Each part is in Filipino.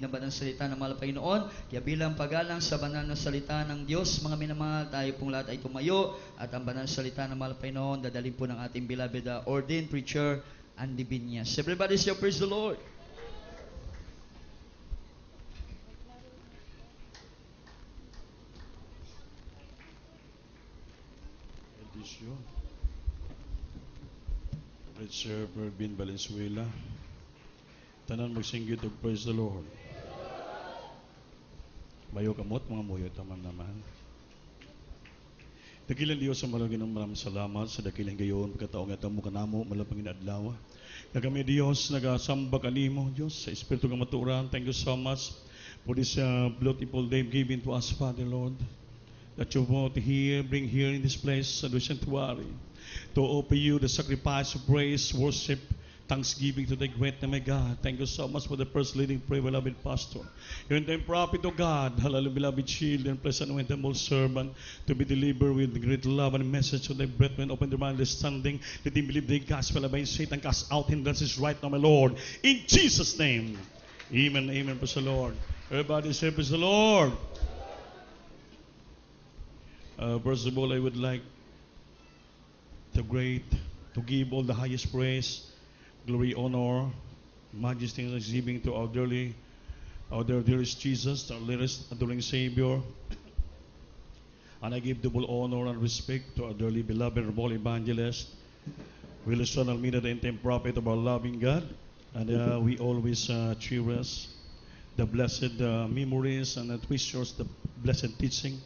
ng banal na salita ng mahal na Panginoon. Kaya bilang paggalang sa banal na salita ng Diyos, mga minamahal, tayo pong lahat ay tumayo at ang banal na salita ng mahal na Panginoon dadalhin po ng ating beloved ordained preacher, Andy Binyas. Everybody say, praise the Lord. Bishop, Red Shepherd Bin Valenzuela, tanan magsinggit og praise the Lord. Mayo kamot mga muyo taman naman. Dakilang Dios sa malagin ng maraming salamat sa dakilang gayon pagkataong nga tamo kanamo malapang adlaw. Kami Dios nagasamba kanimo Dios sa espiritu nga maturan. Thank you so much for this beautiful day given to us, Father Lord. That you want to bring here in this place, the sanctuary, to offer you the sacrifice of praise, worship, thanksgiving to the great name of God. Thank you so much for the first leading prayer, beloved pastor. You're the prophet of God, hallelujah, beloved children, present with the most servant, to be delivered with great love and message to the brethren, open their mind, understanding, let them believe the gospel, by Satan cast out hindrances right now, my Lord. In Jesus' name, amen, amen, praise the Lord. Everybody say, praise the Lord. First of all, I would like to give all the highest praise, glory, honor, majesty, and thanksgiving to our dearest Jesus, our dearest adoring Savior. And I give double honor and respect to our dearly beloved Rebel Evangelist, Wilson Almeida, the end-time prophet of our loving God. And we always cherish the blessed memories and treasures the blessed teaching.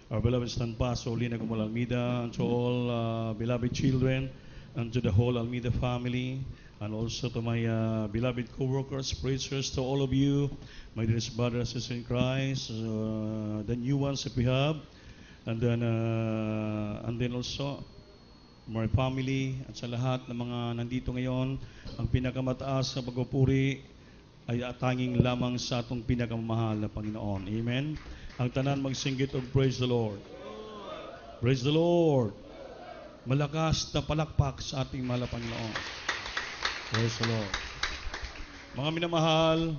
Our beloved Stan Pastor Lina Gumal Almeida, and to all beloved children, and to the whole Almeida family, and also to my beloved co-workers, preachers, to all of you, my dearest brothers and sisters in Christ, the new ones that we have, and then also my family, at sa lahat ng mga nandito ngayon, ang pinakamataas na pagpupuri ay tanging lamang sa atong pinakamamahal na Panginoon. Amen. Ang tanan magsinggit og praise the Lord. Praise the Lord. Malakas na palakpak sa ating mahal na Panginoon. Praise the Lord. Mga minamahal,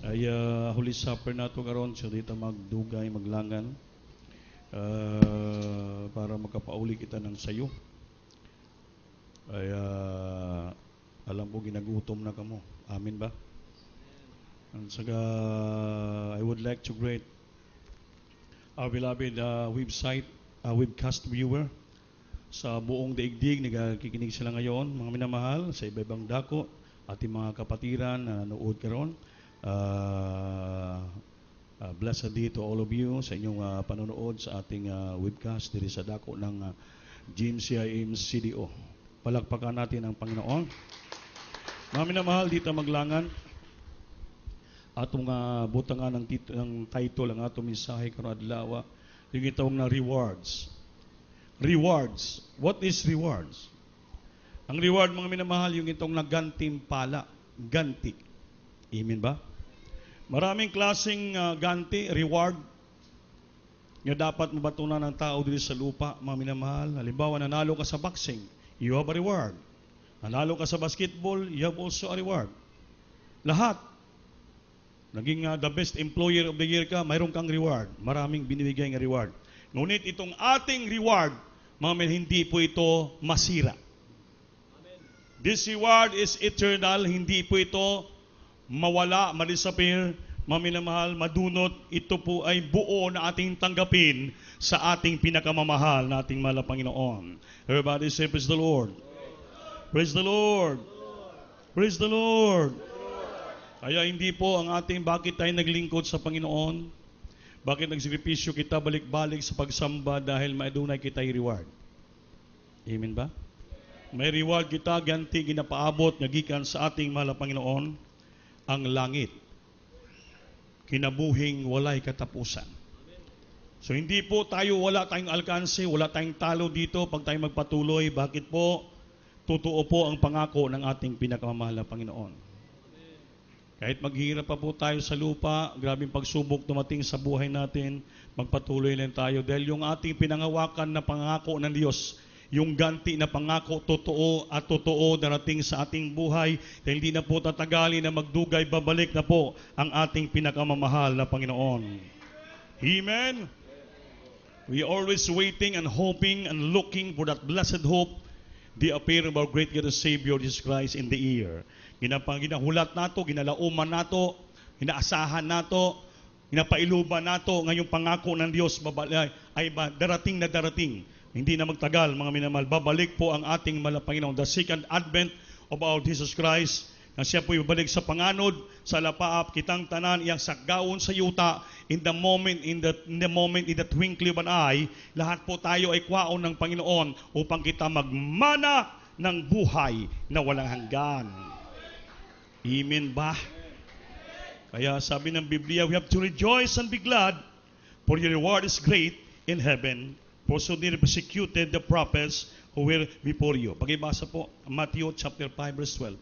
ay Holy Supper nato karon siya dito magdugay, maglangan para makapauli kita ng sayo. Ay alam ko ginagutom na kamo. Amin ba? And saka, I would like to greet our beloved webcast viewer sa buong daigdig. Nagkikinig sila ngayon, mga minamahal, sa iba-ibang dako, ating mga kapatiran na nanood karon. Blessed day to all of you sa inyong panonood sa ating webcast diri sa dako ng GMCIM CDO. Palakpakan natin ang Panginoon. Mga minamahal, dito maglangan. Atong butangan ng title ang atong mensahe karon adlaw, yung itong na rewards. Rewards. What is rewards? Ang reward, mga minamahal, yung itong nagantimpala, ganti. Amen ba? Maraming klaseng ganti, reward, nga dapat mabatunan ng tao dito sa lupa, mga minamahal. Halimbawa, nanalo ka sa boxing, you have a reward. Nanalo ka sa basketball, you have also a reward. Lahat. Naging the best employer of the year ka, mayroon kang reward. Maraming binibigay ng reward. Ngunit itong ating reward, mga hindi po ito masira. Amen. This reward is eternal, hindi po ito mawala, ma-disappear, mga minamahal, madunot. Ito po ay buo na ating tanggapin sa ating pinakamamahal na ating mahal na Panginoon. Everybody say, praise the Lord. Praise the Lord. Praise the Lord. Kaya hindi po ang ating bakit tayo naglingkod sa Panginoon, bakit nagsakripisyo kita balik-balik sa pagsamba dahil maadunay kita reward. Amen ba? May reward kita, ganti, ginapaabot, nagikan sa ating mahal na Panginoon, ang langit. Kinabuhing walay katapusan. So hindi po tayo, wala tayong alkanse, wala tayong talo dito pag tayo magpatuloy. Bakit po? Totoo po ang pangako ng ating pinakamamahal na Panginoon. Kahit maghihirap pa po tayo sa lupa, grabing pagsubok dumating sa buhay natin, magpatuloy lang tayo dahil yung ating pinangawakan na pangako ng Diyos, yung ganti na pangako totoo at totoo darating sa ating buhay dahil hindi na po tatagalin na magdugay, babalik na po ang ating pinakamamahal na Panginoon. Amen? We are always waiting and hoping and looking for that blessed hope, the appearing of our great God and Savior Jesus Christ in the air. Ginahulat nato, ginalauman nato, inaasahan nato, inapailuban nato ngayong pangako ng Diyos ay darating na darating. Hindi na magtagal, mga minamahal. Babalik po ang ating Panginoon. The second advent of our Jesus Christ, na siya po ibalik sa panganod, sa lapaap, kitang tanan, iyang sakgaon sa yuta, in the moment, in the twinkling of an eye, lahat po tayo ay kwaon ng Panginoon upang kita magmana ng buhay na walang hanggan. Amen ba? Kaya sabi ng Biblia, we have to rejoice and be glad, for your reward is great in heaven. For so they persecuted the prophets who were before you. Pakibasa po, Matthew chapter 5 verse 12.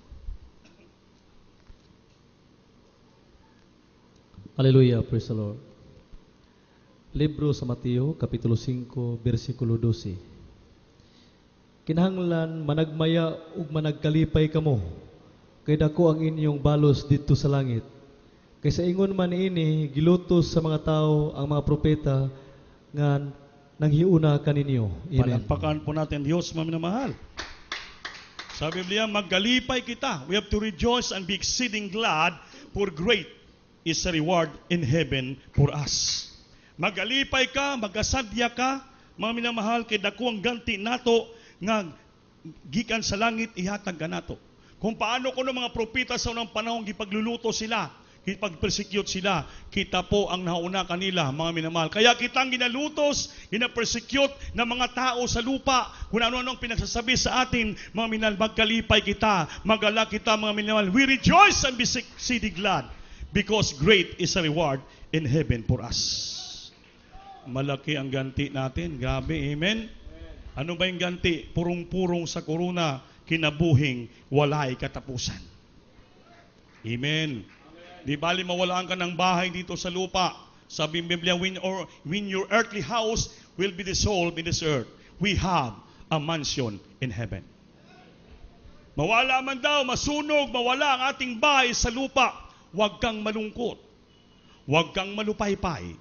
Hallelujah, praise the Lord. Libro sa Mateo, Kapitulo 5, versikulo 12. Kinahanglan managmaya ug managkalipay kamo, kay dako ang inyong balos dito sa langit. Kay sa ingon man ini, gilutos sa mga tao ang mga propeta nga nanghiuna kaninyo. Amen. Palakpakan po natin Diyos, mga minamahal. Sa Biblia, magkalipay kita. We have to rejoice and be exceeding glad, for great is the reward in heaven for us. Magalipay ka, magasadya ka, mga minamahal, kay dako ang ganti nato nga gikan sa langit ihatag ka nato. Kung paano ko ng mga propeta sa unang panahon gipagluluto sila, gipag-persecute sila, kita po ang nauna kanila, mga minamahal. Kaya kitang ginalutos, gina-persecute ng mga tao sa lupa, kung ano-ano ang pinagsasabi sa atin, mga minamahal, magkalipay kita, magala kita, mga minamahal. We rejoice and be exceeding glad, because great is a reward in heaven for us. Malaki ang ganti natin, grabe, amen? Ano ba yung ganti? Purong-purong sa korona, kinabuhing walay katapusan. Amen. Di bali mawalaan ka ng bahay dito sa lupa. Sabi ng Biblia, when your earthly house will be dissolved in this earth, we have a mansion in heaven. Mawala man daw, masunog, mawala ang ating bahay sa lupa, huwag kang malungkot. Huwag kang malupaypay.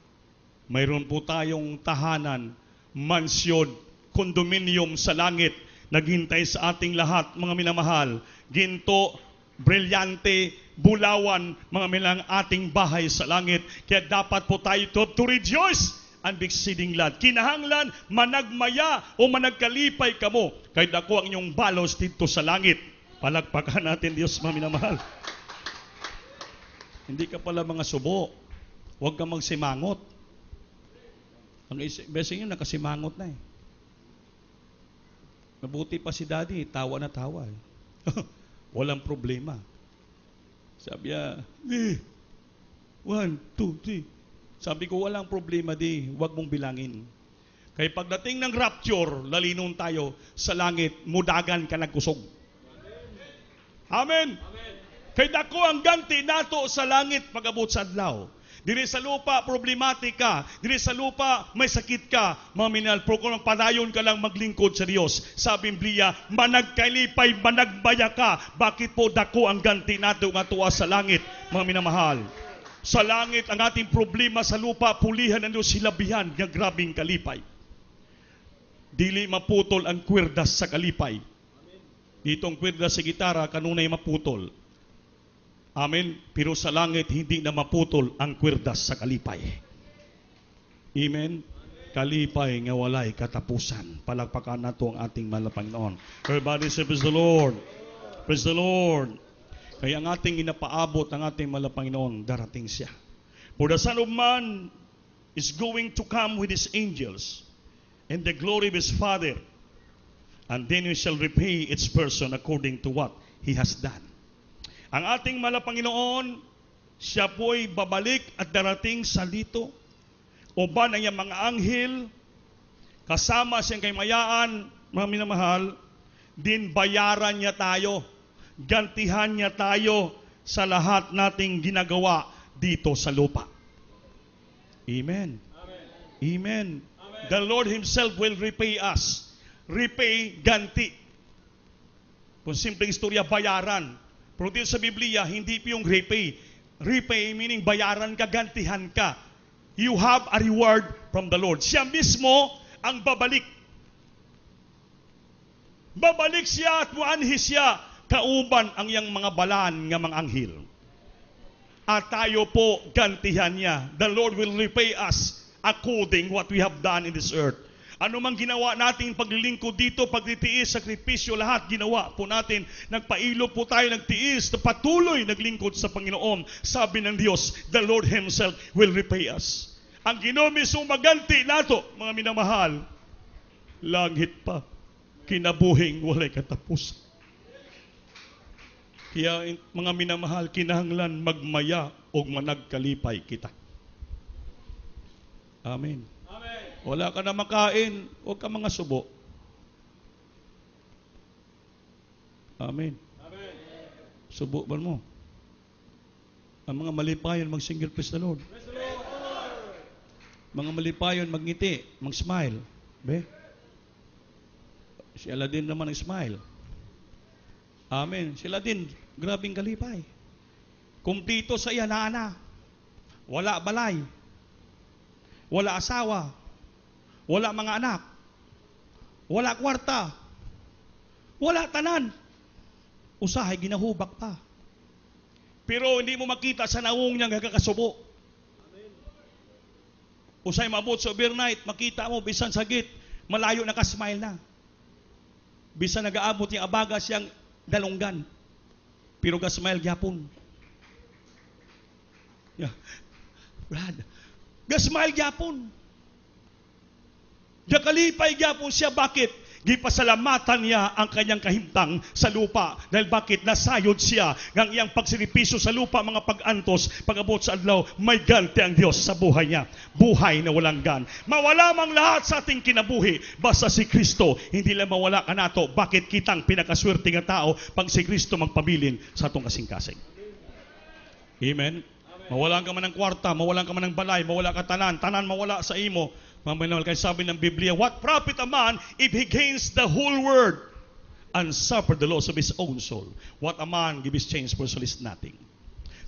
Mayroon po tayong tahanan, mansion, kondominium sa langit, naghintay sa ating lahat, mga minamahal. Ginto, brilyante, bulawan, mga milang ating bahay sa langit. Kaya dapat po tayo to rejoice and be exceeding glad. Kinahanglan, managmaya o managkalipay kamo, kay dako ang inyong balos dito sa langit. Palagpakan natin Diyos, mga minamahal. Hindi ka pala mga subo. Huwag kang magsimangot. Ang besing yun, nakasimangot na eh. Mabuti pa si daddy, tawa na tawa eh. Walang problema. Sabi niya, 1, 2, 3. Sabi ko, walang problema di, huwag mong bilangin. Kaya pagdating ng rapture, lalinon tayo sa langit, mudagan ka nagkusog. Amen. Kaya dako ang ganti nato sa langit pag-abot sa adlaw. Diri sa lupa, problematika. Diri sa lupa, may sakit ka. Mga minal, pero kung padayon ka lang maglingkod sa Diyos, sa Biblia, managkalipay, managbaya ka. Bakit po dako ang ganti nato nga tuwa sa langit, mga minamahal? Sa langit, ang ating problema sa lupa, pulihan ang Diyos silabihan, nga grabing kalipay. Dili maputol ang kwirdas sa kalipay. Ditong kwirdas sa gitara, kanunay maputol. Amen. Pero sa langit, hindi na maputol ang kwirdas sa kalipay. Amen. Kalipay nga walay katapusan. Palagpakan nato ang ating mahal na Panginoon. Everybody say, praise the Lord. Praise the Lord. Kaya ang ating inapaabot, ang ating mahal na Panginoon, darating siya. For the Son of Man is going to come with His angels and the glory of His Father. And then He shall repay each person according to what he has done. Ang ating mahal na Panginoon, siya po'y babalik at darating sa lito. Uban ang iyang mga anghel, kasama siyang kaymayaan, mga minamahal, din bayaran niya tayo, gantihan niya tayo sa lahat nating ginagawa dito sa lupa. Amen. Amen. Amen. The Lord Himself will repay us. repay, ganti. Kung simpleng istorya, bayaran. Pero dito sa Biblia, hindi po yung repay. Repay meaning bayaran ka, gantihan ka. You have a reward from the Lord. Siya mismo ang babalik. Babalik siya at muanhi siya kauban ang iyang mga balaan nga mga anghel. At tayo po gantihan niya. The Lord will repay us according what we have done in this earth. Ano mang ginawa natin paglilingkod dito, pagtitiis, sakripisyo, lahat ginawa po natin. Nagpailo po tayo, nagtiis, patuloy naglingkod sa Panginoon. Sabi ng Diyos, the Lord Himself will repay us. Ang ginomis maganti nato, mga minamahal, langit pa, kinabuhing walay katapusan. Kaya mga minamahal, kinahanglan magmaya o managkalipay kita. Amen. Amen. Wala ka na makain, huwag ka mga subo. Amen. Amen. Subo ba mo? Ang mga malipayon, mag-single praise the Lord. Praise the Lord. Mga malipayon, magngiti, mag-smile. Be? Si Aladdin naman nag-smile. Amen. Sila din, grabing kalipay. Kumpleto sa iya na ana. Wala balay. Wala asawa. Wala mga anak. Wala kwarta. Wala tanan. Usahay, ginahubak pa. Pero hindi mo makita sa naung niyang gagakasubo. Usahay mabot sa overnight, makita mo, bisan sagit, malayo nakasmile na. Bisan nag-aabot yung abaga siyang dalunggan. Pero ga-smile gyapon. Yeah. Brad, ga-smile gyapon. Gakalipay gyapon siya. Bakit? Gipasalamatan niya ang kanyang kahimtang sa lupa. Dahil bakit? Nasayod siya ng iyang pagsinipisyo sa lupa, mga pag-antos, pag-abot sa adlaw, may ganti ang Diyos sa buhay niya. Buhay na walang gan. Mawala mang lahat sa ating kinabuhi, basta si Kristo, hindi lang mawala ka nato. Bakit kitang pinakaswerte nga tao pag si Kristo magpabilin sa atong kasing-kasing? Amen? Mawalan ka man ng kwarta, mawalan ka man ng balay, mawala ka tanan, tanan mawala sa imo. Mamanawal kay sabi ng Biblia, what profit a man if he gains the whole world and suffer the loss of his own soul? What a man give his change for soul is nothing.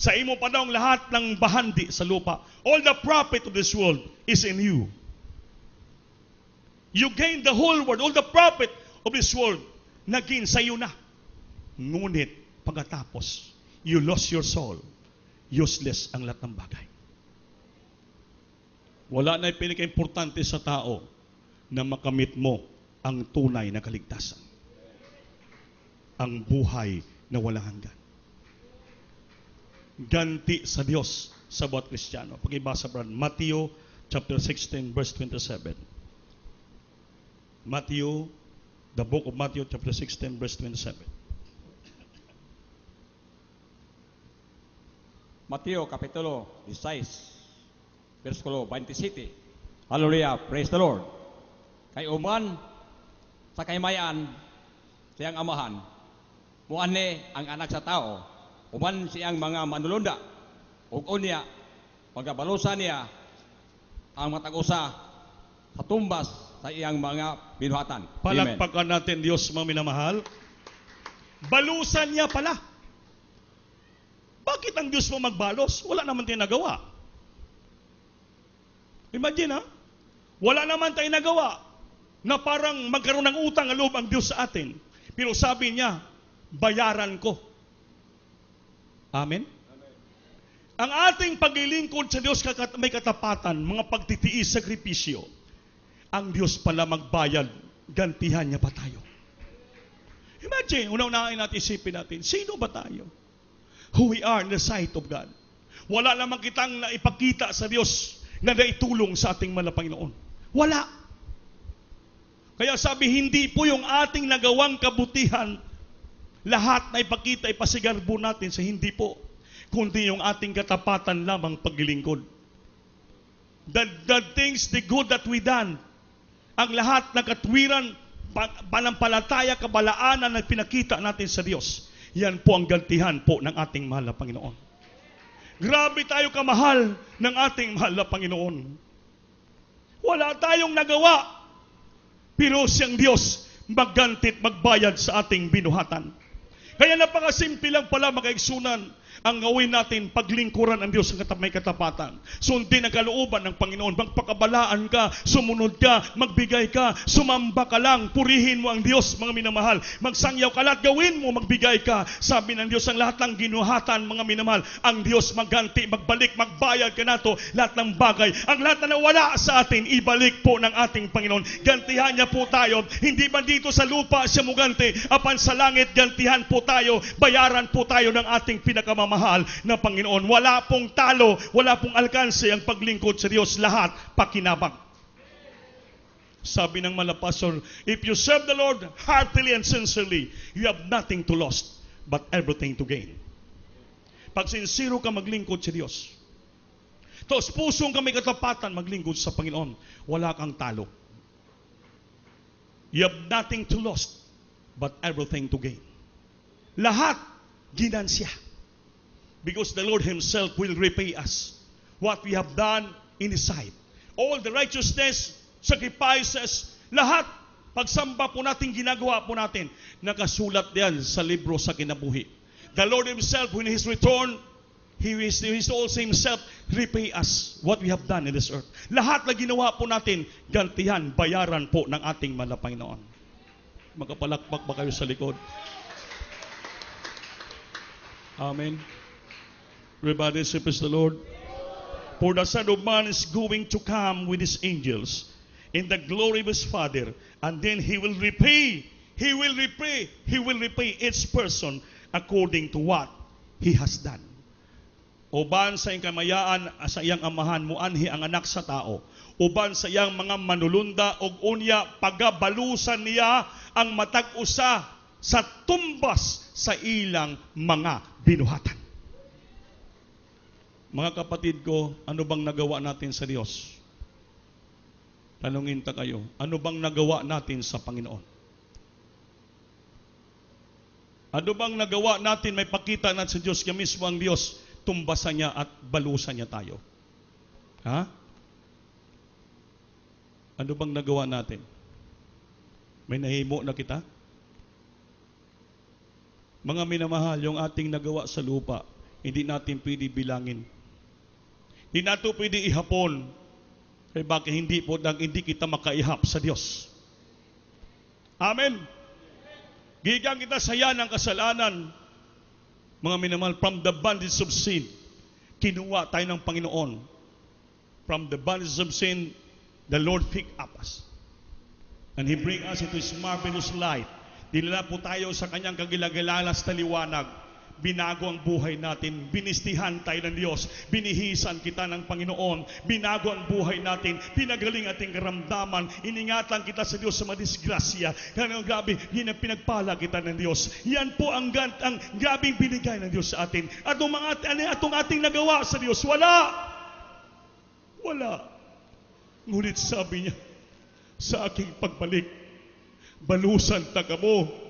Sa imo pa daw lahat ng bahandi sa lupa. All the profit of this world is in you. You gain the whole world, all the profit of this world, naging sa iyo na. Ngunit, pagkatapos, you lost your soul. Useless ang lahat ng bagay. Wala na pinaka-importante sa tao na makamit mo ang tunay na kaligtasan. Ang buhay na walang hanggan. Ganti sa Diyos sa bawat Kristiyano. Pag-ibasa brad, Matthew chapter 16 verse 27. Matthew, the book of Matthew chapter 16 verse 27. Mateo Kapitulo 16, versikulo 27. Hallelujah, praise the Lord. Kay uman sa kaymayan siyang amahan, muanne ang anak sa tao, uman siyang mga manulunda, ug unya pagabalusan niya ang matag-usa sa tumbas sa iyang mga binuhatan. Amen. Palakpakan natin Diyos, mga minamahal. Balusan niya pala. Bakit ang Diyos mo magbalos? Wala naman tayong nagawa. Imagine ha? Wala naman tayong nagawa na parang magkaroon ng utang ang loob ang Diyos sa atin. Pero sabi niya, bayaran ko. Amen? Ang ating paglilingkod sa Diyos may katapatan, mga pagtitiis, sakripisyo. Ang Diyos pala magbayad, gantihan niya pa tayo. Imagine, una-unahin natin, isipin natin, sino ba tayo? Who we are in the sight of God. Wala namang kitang naipakita sa Diyos na naitulong sa ating mahal na Panginoon. Wala. Kaya sabi, hindi po yung ating nagawang kabutihan lahat na ipakita, ipasigarbo natin sa hindi po, kundi yung ating katapatan lamang paglilingkod. The things, the good that we done, ang lahat ng katwiran, panampalataya, kabalaanan na pinakita natin sa Diyos, yan po ang gantihan po ng ating mahal na Panginoon. Grabe tayo kamahal ng ating mahal na Panginoon. Wala tayong nagawa, pero siyang Diyos maggantit, magbayad sa ating binuhatan. Kaya napakasimple lang pala mga kaigsunan, ang gawin natin, paglingkuran ang Diyos ng may katapatan. Sundin ang kalooban ng Panginoon. Magpakabalaan ka, sumunod ka, magbigay ka, sumamba ka lang, purihin mo ang Diyos, mga minamahal. Magsangyaw ka lahat, gawin mo, magbigay ka. Sabi ng Diyos, ang lahat ng ginuhatan, mga minamahal, ang Diyos magganti, magbalik, magbayad ka na to, lahat ng bagay. Ang lahat na nawala sa atin, ibalik po ng ating Panginoon. Gantihan niya po tayo. Hindi ba dito sa lupa siya muganti, apan sa langit, gantihan po tayo, bayaran po tayo ng ating pinakamamahal na Panginoon. Wala pong talo, wala pong alkanse ang paglingkod sa Diyos. Lahat pakinabang. Sabi ng malapastor, if you serve the Lord heartily and sincerely, you have nothing to lose, but everything to gain. Pag sincero ka maglingkod sa Diyos, tapos pusong ka may katapatan maglingkod sa Panginoon, wala kang talo. You have nothing to lose, but everything to gain. Lahat ginansya. Because the Lord Himself will repay us what we have done in His sight. All the righteousness, sacrifices, lahat, pagsamba po natin, ginagawa po natin, nakasulat yan sa libro sa kinabuhi. The Lord Himself, when His return, He will also Himself repay us what we have done in this earth. Lahat na ginawa po natin, gantihan, bayaran po ng ating Panginoon. Magkapalakpak ba kayo sa likod? Amen. Everybody say, praise the Lord. For the Son of Man is going to come with His angels in the glory of His Father, and then He will repay each person according to what he has done. Uban sa iyang kamayaan, sa iyang amahan, muanhi ang anak sa tao. Uban sa iyang mga manulunda, og unya, pagabalusan niya ang matag-usa sa tumbas sa ilang mga binuhatan. Mga kapatid ko, ano bang nagawa natin sa Diyos? Tanungin ta kayo, ano bang nagawa natin sa Panginoon? Ano bang nagawa natin, may pakita natin sa Diyos, kaya mismo ang Diyos, tumbasan niya at balusan niya tayo? Ha? Ano bang nagawa natin? May nahimo na kita? Mga minamahal, yung ating nagawa sa lupa, hindi natin pwede bilangin. Hindi natin pwede ihapon. Kaya bakit hindi kita makaihap sa Diyos? Amen. Gigang kita saya ng kasalanan. Mga minamahal, from the bondage of sin, kinuha tayo ng Panginoon. From the bondage of sin, the Lord picked up us. And He bring us into His marvelous light. Dinala po tayo sa Kanyang kagilagalalas na liwanag. Binago ang buhay natin, binistihan tayo ng Diyos, binihisan kita ng Panginoon, binago ang buhay natin, pinagaling ating karamdaman, iningatan kita sa Diyos sa madisgrasya. Kaya grabe, yan ang pinagpala kita ng Diyos. Yan po ang grabing binigay ng Diyos sa atin. At atong ating nagawa sa Diyos, wala. Ngunit sabi niya, sa aking pagbalik, balusan ta kamo.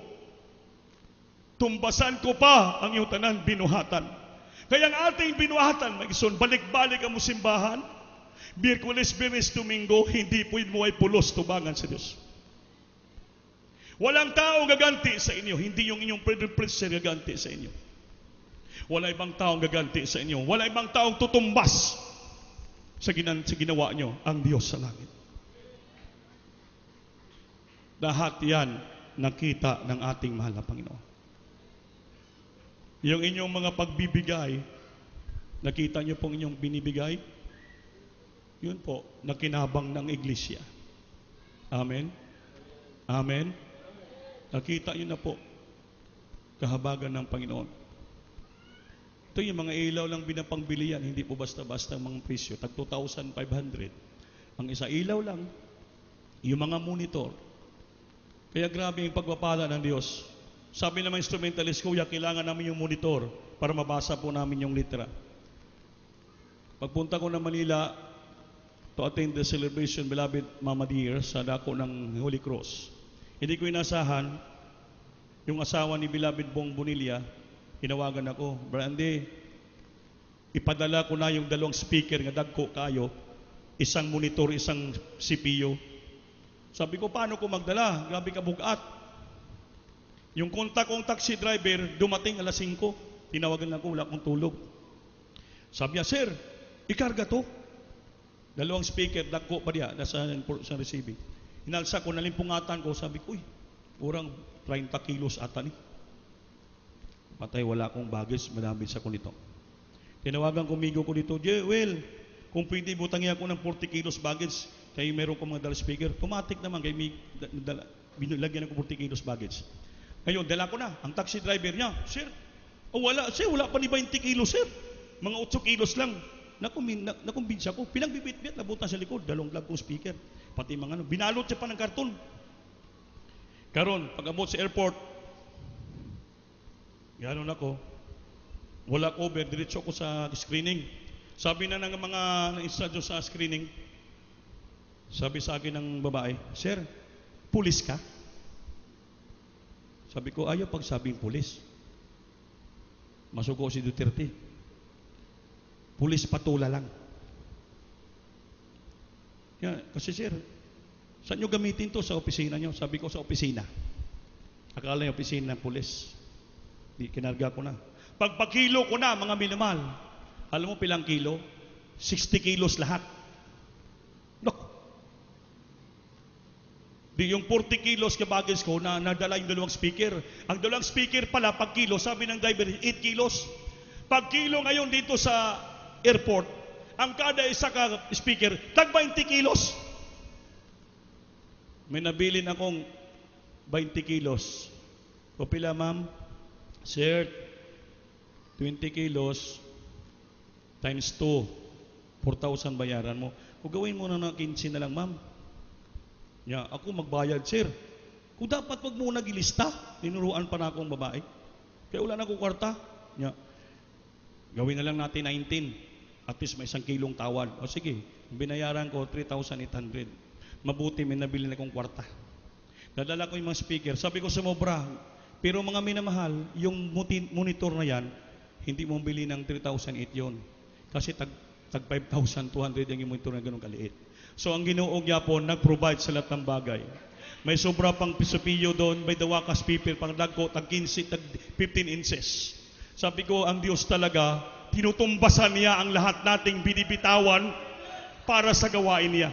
Tumbasan ko pa ang iyong tanan binuhatan. Kaya ang ating binuhatan, mag-ison, balik-balik ang musimbahan, Biyerkules, Biyernes, Domingo, hindi po mo ay pulos tubangan sa Diyos. Walang tao gaganti sa inyo, hindi yung inyong preacher gaganti sa inyo. Wala ibang taong gaganti sa inyo. Wala ibang taong tutumbas sa ginawa nyo, ang Diyos sa langit. Lahat yan nakita ng ating mahal na Panginoon. Yung inyong mga pagbibigay, nakita nyo pong inyong binibigay, yun po, nakinabang ng iglesia. Amen? Amen? Nakita nyo na po, kahabagan ng Panginoon. Ito yung mga ilaw lang binapangbili yan, hindi po basta-basta mga presyo. Tag 2,500. Ang isa ilaw lang, yung mga monitor. Kaya grabe yung pagpapala ng Diyos. Sabi ng mga instrumentalist, kuya, kailangan namin yung monitor para mabasa po namin yung litra. Pagpunta ko ng Manila to attend the celebration, beloved Mama Dear, sa dako ng Holy Cross, hindi ko inasahan, yung asawa ni beloved Bong Bonilla, hinawagan ako, Brandy, ipadala ko na yung 2 speaker nga dagko kayo, isang monitor, isang CPU. Sabi ko, paano ko magdala? Grabe ka bugat. Yung kontak kong taxi driver, dumating alas 5. Tinawagan lang ko, wala akong tulog. Sabi niya, sir, ikarga to. 2 speaker, dagko pa diya, nasa sa receiving. Hinalsa ko, nalimpungatan ko, sabi ko, uy, kurang 30 kilos ata ni. Patay, wala akong baggage, madami sa ko nito. Tinawagan ko, migo ko dito, Joel, kung pwede butangin ako ng 40 kilos baggage, kaya meron ko mga dala speaker, automatic naman, kaya binilagyan ako 40 kilos baggage. Ngayon, dala ko na, ang taxi driver niya, sir, wala pa ni 20 kilos, sir. Mga 8 kilos lang. Nakumbinsa ko. Pinagbibit-bit, nabutan sa likod, 2 lag kong speaker. Pati mga binalot siya pa ng karton. Karon, pag abot sa airport, gano'n ako, wala cover, diretso ko sa screening. Sabi na ng mga na-install sa screening, sabi sa akin ng babae, sir, pulis ka? Sabi ko, ayaw pagsabing pulis. Masuko si Duterte. Pulis patula lang. Kasi sir, saan nyo gamitin to? Sa opisina nyo? Sabi ko, sa opisina. Akala yung opisina ng pulis. Di, kinarga ko na. Pagpakilo ko na, mga minamahal. Alam mo pilang kilo? 60 kilos lahat. Naku. Di yung 40 kilos ka baggage ko na nadala yung 2 speaker. Ang 2 speaker pala, pag kilo, sabi ng driver, 8 kilos. Pag kilo ngayon dito sa airport, ang kada isa ka speaker, tag 20 kilos. May nabilin akong 20 kilos. O pila, ma'am? Sir, 20 kilos times 2, 4,000 bayaran mo. O gawin mo na 15 na lang, ma'am. Ako magbayad, sir. Kung dapat wag mo nagilista, tinuruan pa na akong babae. Kaya wala na akong kwarta. Gawin na lang natin 19. At least may 1 kilong tawad. O sige, binayaran ko 3,800. Mabuti may nabili na akong kwarta. Dadala ko yung mga speaker. Sabi ko sumobra. Pero mga minamahal, yung monitor na yan, hindi mo bili ng 3,008 yun. Kasi tag 5,200 yung monitor na ganun kaliit. So ang Ginoo gyapon nag-provide sa lahat ng bagay. May sobra pang piso-piyo doon, may dawakas pipil pang dagko, tag 15, tag 15 inches. Sabi ko, ang Diyos talaga, tinutumbasan niya ang lahat nating binibitawan para sa gawain niya.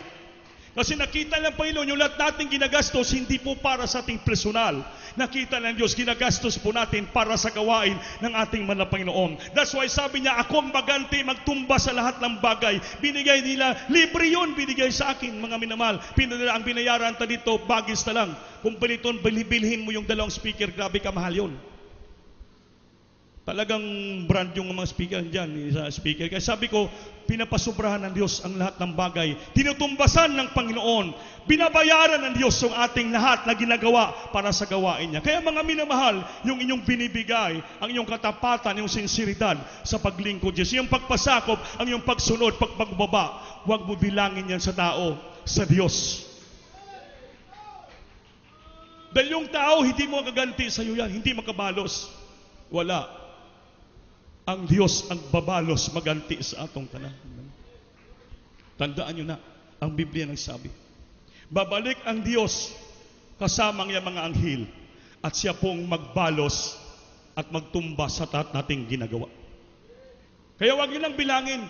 Kasi nakita ng Panginoon, yung lahat nating ginagastos, hindi po para sa ating personal. Nakita ng Diyos, ginagastos po natin para sa gawain ng ating mga Panginoon. That's why sabi niya, ako ang maganti, magtumba sa lahat ng bagay. Binigay nila, libre yun, binigay sa akin, mga minamahal. Ang binayaran ta dito, bagis na lang. Kung paliton, bilhin mo yung 2 speaker, grabe ka mahal yun. Talagang brand yung mga speaker dyan, sa speaker. Kaya sabi ko, pinapasubrahan ng Diyos ang lahat ng bagay. Tinutumbasan ng Panginoon. Binabayaran ng Diyos yung ating lahat na ginagawa para sa gawain niya. Kaya mga minamahal, yung inyong binibigay, ang inyong katapatan, yung sinseridad sa paglingkod Diyos, yung pagpasakop, ang inyong pagsunod, pagpagbaba, huwag mo bilangin yan sa tao, sa Diyos. Dahil yung tao, hindi mo gaganti sa iyo yan, hindi makabalos. Wala. Ang Diyos ang babalos maganti sa atong tanan. Tandaan nyo na, ang Biblia nagsabi. Babalik ang Diyos kasama ng mga anghel at siya pong magbalos at magtumba sa nating ginagawa. Kaya wag yun lang bilangin.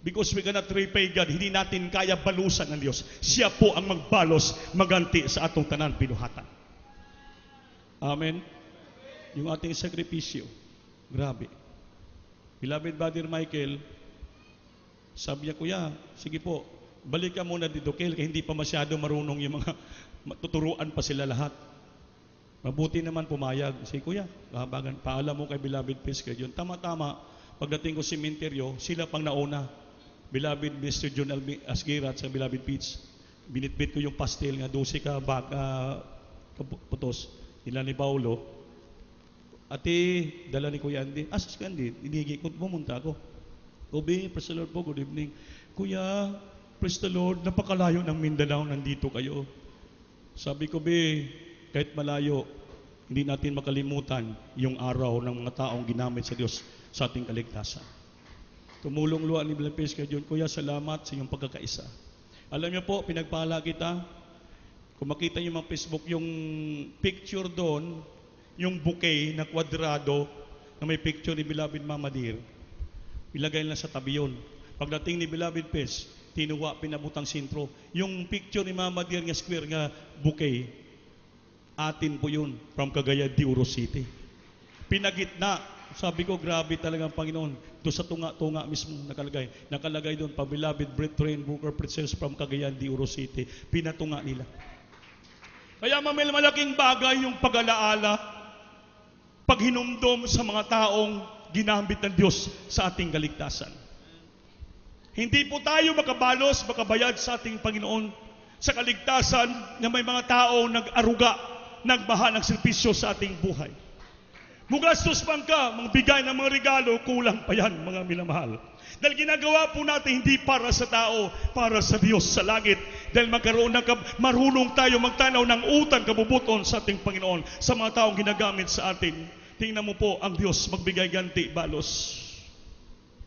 Because we cannot repay God, hindi natin kaya balusan ng Diyos. Siya po ang magbalos maganti sa atong tanan binuhatan. Amen. Yung ating sakripisyo. Grabe. Beloved Brother Michael, sabi niya, kuya, sige po, balik ka muna dito, kaya hindi pa masyado marunong yung mga matuturuan pa sila lahat. Mabuti naman pumayag. Sige, kuya, kahabagan, paalam mo kay Beloved Peace kayo. Tama-tama, pagdating ko sa sementeryo, sila pang nauna. Beloved Mr. John Asgirat sa Beloved Peace, binitbit ko yung pastel nga, 12 ka putos, nila ni Paulo. Ate, dala ni Kuya Andy. Asas ka Andy, inigi ko, pumunta ako. Kobe, praise the Lord po, good evening. Kuya, praise the Lord, napakalayo ng Mindanao, nandito kayo. Sabi ko, kahit malayo, hindi natin makalimutan yung araw ng mga taong ginamit sa Diyos sa ating kaligtasan. Tumulong luha ni Blampes kay John, Kuya, salamat sa iyong pagkakaisa. Alam niyo po, pinagpala kita. Kung makita niyo mga Facebook, yung picture doon, yung bouquet na kwadrado na may picture ni Beloved Mama Dear, ilagay lang sa tabi yun. Pagdating ni Beloved Pes, tinuwa, pinabutang sintro. Yung picture ni Mama Dear nga square nga bouquet, atin po yun, from Cagayan de Oro City. Pinagitna, sabi ko, grabe talaga ang Panginoon. Doon sa tunga-tunga mismo nakalagay. Nakalagay doon, pa Beloved Brethren, Booker Preachers from Cagayan de Oro City. Pinatunga nila. Kaya malaking bagay yung pag-alaala, paghinumdom sa mga taong ginamit ng Diyos sa ating kaligtasan. Hindi po tayo makabalos, makabayad sa ating Panginoon sa kaligtasan na may mga taong nag-aruga, nagbaha ng servisyo sa ating buhay. Mugastos man ka, magbigay ng mga regalo, kulang pa yan, mga minamahal. Dahil ginagawa po natin hindi para sa tao, para sa Diyos sa langit. Dahil marunong tayo magtanaw ng utang kabubuton sa ating Panginoon, sa mga taong ginagamit sa atin. Tingnan mo po ang Diyos magbigay ganti, balos.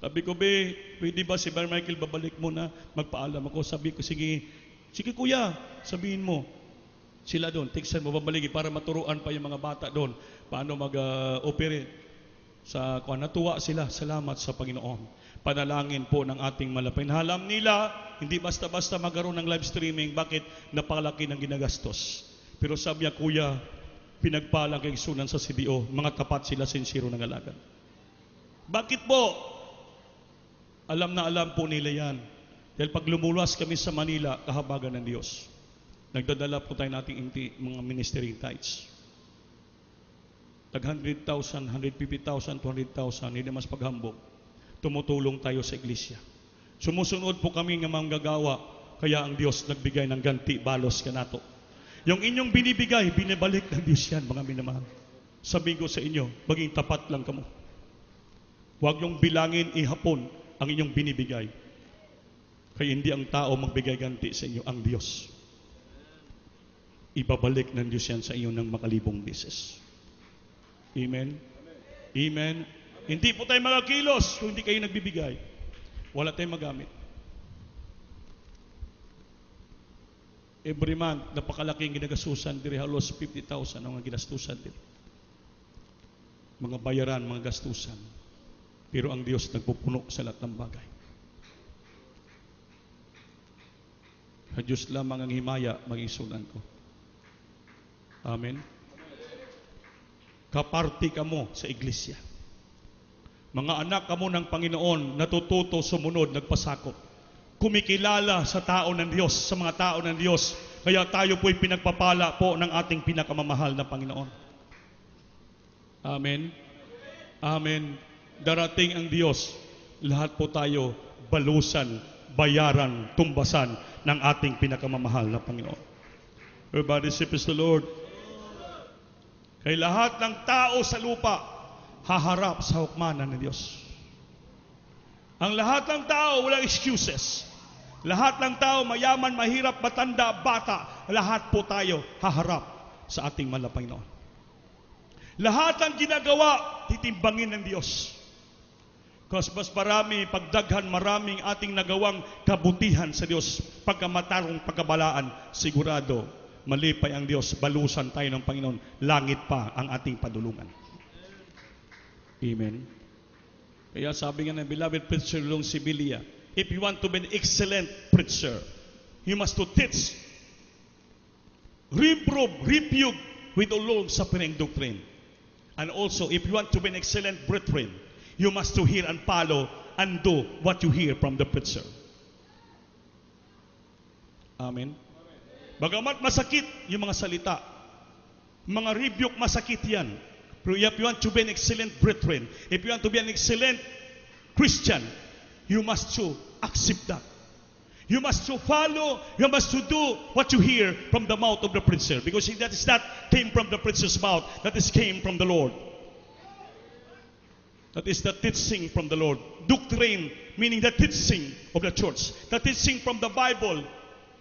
Sabi ko, pwede ba si Brother Michael babalik mo na? Magpaalam ako. Sabi ko, sige kuya, sabihin mo. Sila doon, tiksan mo, babaligi para maturuan pa yung mga bata doon paano mag-operate. Natuwa sila, salamat sa Panginoon. Panalangin po ng ating malapay. Alam nila, hindi basta-basta magkaroon ng live streaming, bakit napalaki ng ginagastos. Pero sabi niya, kuya, pinagpalang kay sunan sa CDO, mga tapat sila, sincero ng alagan. Bakit po? Alam na alam po nila yan. Dahil pag lumuluwas kami sa Manila, kahabagan ng Diyos. Nagdadala po tayo nating mga ministering tithes. Tag 100,000, 150,000, 200,000, hindi mas paghambog. Tumutulong tayo sa iglesia. Sumusunod po kami ng manggagawa, kaya ang Diyos nagbigay ng ganti, balos ka nato. Yung inyong binibigay, binibalik ng Diyos yan, mga minamahal. Sabi ko sa inyo, maging tapat lang kamo. Huwag yung bilangin ihapon ang inyong binibigay. Kaya hindi ang tao magbigay ganti sa inyo, ang Diyos. Ibabalik ng Diyos yan sa iyo ng makalibong beses. Amen? Amen? Hindi po tayo magakilos kung hindi kayo nagbibigay. Wala tayong magamit. Every month, napakalaking ginagasusan diri, halos 50,000 ang ginastusan diri. Mga bayaran, mga gastusan. Pero ang Diyos nagpupuno sa lahat ng bagay. Sa Diyos lamang ang himaya, mag-isunan ko. Amen. Kaparti ka mo sa iglesia. Mga anak ka mo ng Panginoon, natututo, sumunod, nagpasakop. Kumikilala sa tao ng Diyos, sa mga tao ng Diyos. Kaya tayo po'y pinagpapala po ng ating pinakamamahal na Panginoon. Amen. Amen. Darating ang Diyos, lahat po tayo balusan, bayaran, tumbasan ng ating pinakamamahal na Panginoon. Everybody praise the Lord. Kay lahat ng tao sa lupa, haharap sa hukmanan ng Diyos. Ang lahat ng tao, walang excuses. Lahat ng tao, mayaman, mahirap, matanda, bata, lahat po tayo haharap sa ating mahal na Panginoon. Lahat ng ginagawa, titimbangin ng Diyos. Kasi mas marami, pagdaghan, maraming ating nagawang kabutihan sa Diyos, pagkamatarong pagkabalaan, sigurado, malipay ang Diyos, balusan tayo ng Panginoon, langit pa ang ating padulungan. Amen. Kaya sabi nga ng beloved preacher Long Sibilia, if you want to be an excellent preacher, you must to teach, reprove, rebuke with all long-suffering doctrine. And also, if you want to be an excellent brethren, you must to hear and follow and do what you hear from the preacher. Amen. Bagamat masakit yung mga salita, mga rebuke, masakit yan. Pero if you want to be an excellent brethren, if you want to be an excellent Christian, you must to accept that. You must to follow, you must to do what you hear from the mouth of the preacher. Because that is not came from the preacher's mouth, that is came from the Lord. That is the teaching from the Lord. Doctrine, meaning the teaching of the church. The teaching from the Bible.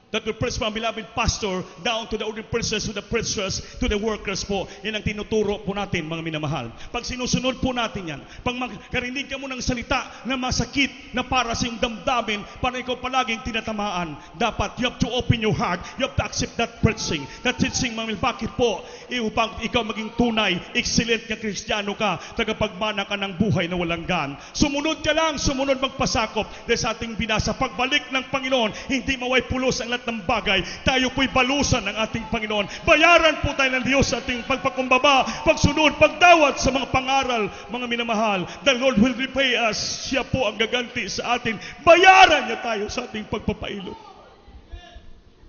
That will preach from beloved pastor down to the ordinary persons, to the preachers, to the workers po. Yan ang tinuturo po natin, mga minamahal. Pag sinusunod po natin yan, pag makarinig ka mo ng salita na masakit, na para sa iyong damdamin, para ikaw palaging tinatamaan, dapat you have to open your heart, you have to accept that preaching, that teaching, mga minamahal. Bakit po? Upang ikaw maging tunay, excellent na Kristiyano ka, tagapagmana ka ng buhay na walang gan. Sumunod ka lang, sumunod magpasakop. Dahil sa ating binasa, pagbalik ng Panginoon, hindi maway pulos ang lahat ng bagay. Tayo po'y balusan ng ating Panginoon. Bayaran po tayo ng Diyos sa ating pagpakumbaba, pagsunod, pagdawat sa mga pangaral, mga minamahal. The Lord will repay us. Siya po ang gaganti sa atin. Bayaran niya tayo sa ating pagpapailot.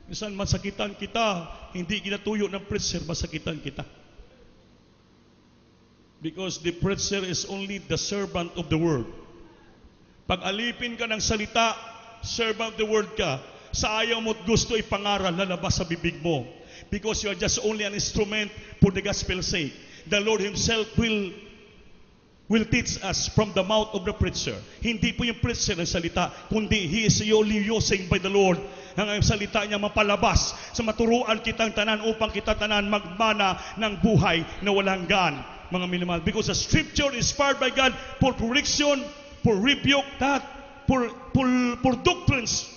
Minsan masakitan kita, hindi ginatuyo ng preacher, masakitan kita. Because the preacher is only the servant of the word. Pag alipin ka ng salita, servant of the word ka, sa ayaw mo't gusto ipangaral, lalabas sa bibig mo. Because you are just only an instrument for the gospel's sake. The Lord Himself will teach us from the mouth of the preacher. Hindi po yung preacher ang salita, kundi He is only using by the Lord ang salita niya mapalabas sa maturuan kitang tanan upang kita tanan magmana ng buhay na walang gan, mga minamahal. Because the scripture is inspired by God for correction, for rebuke, for doctrines.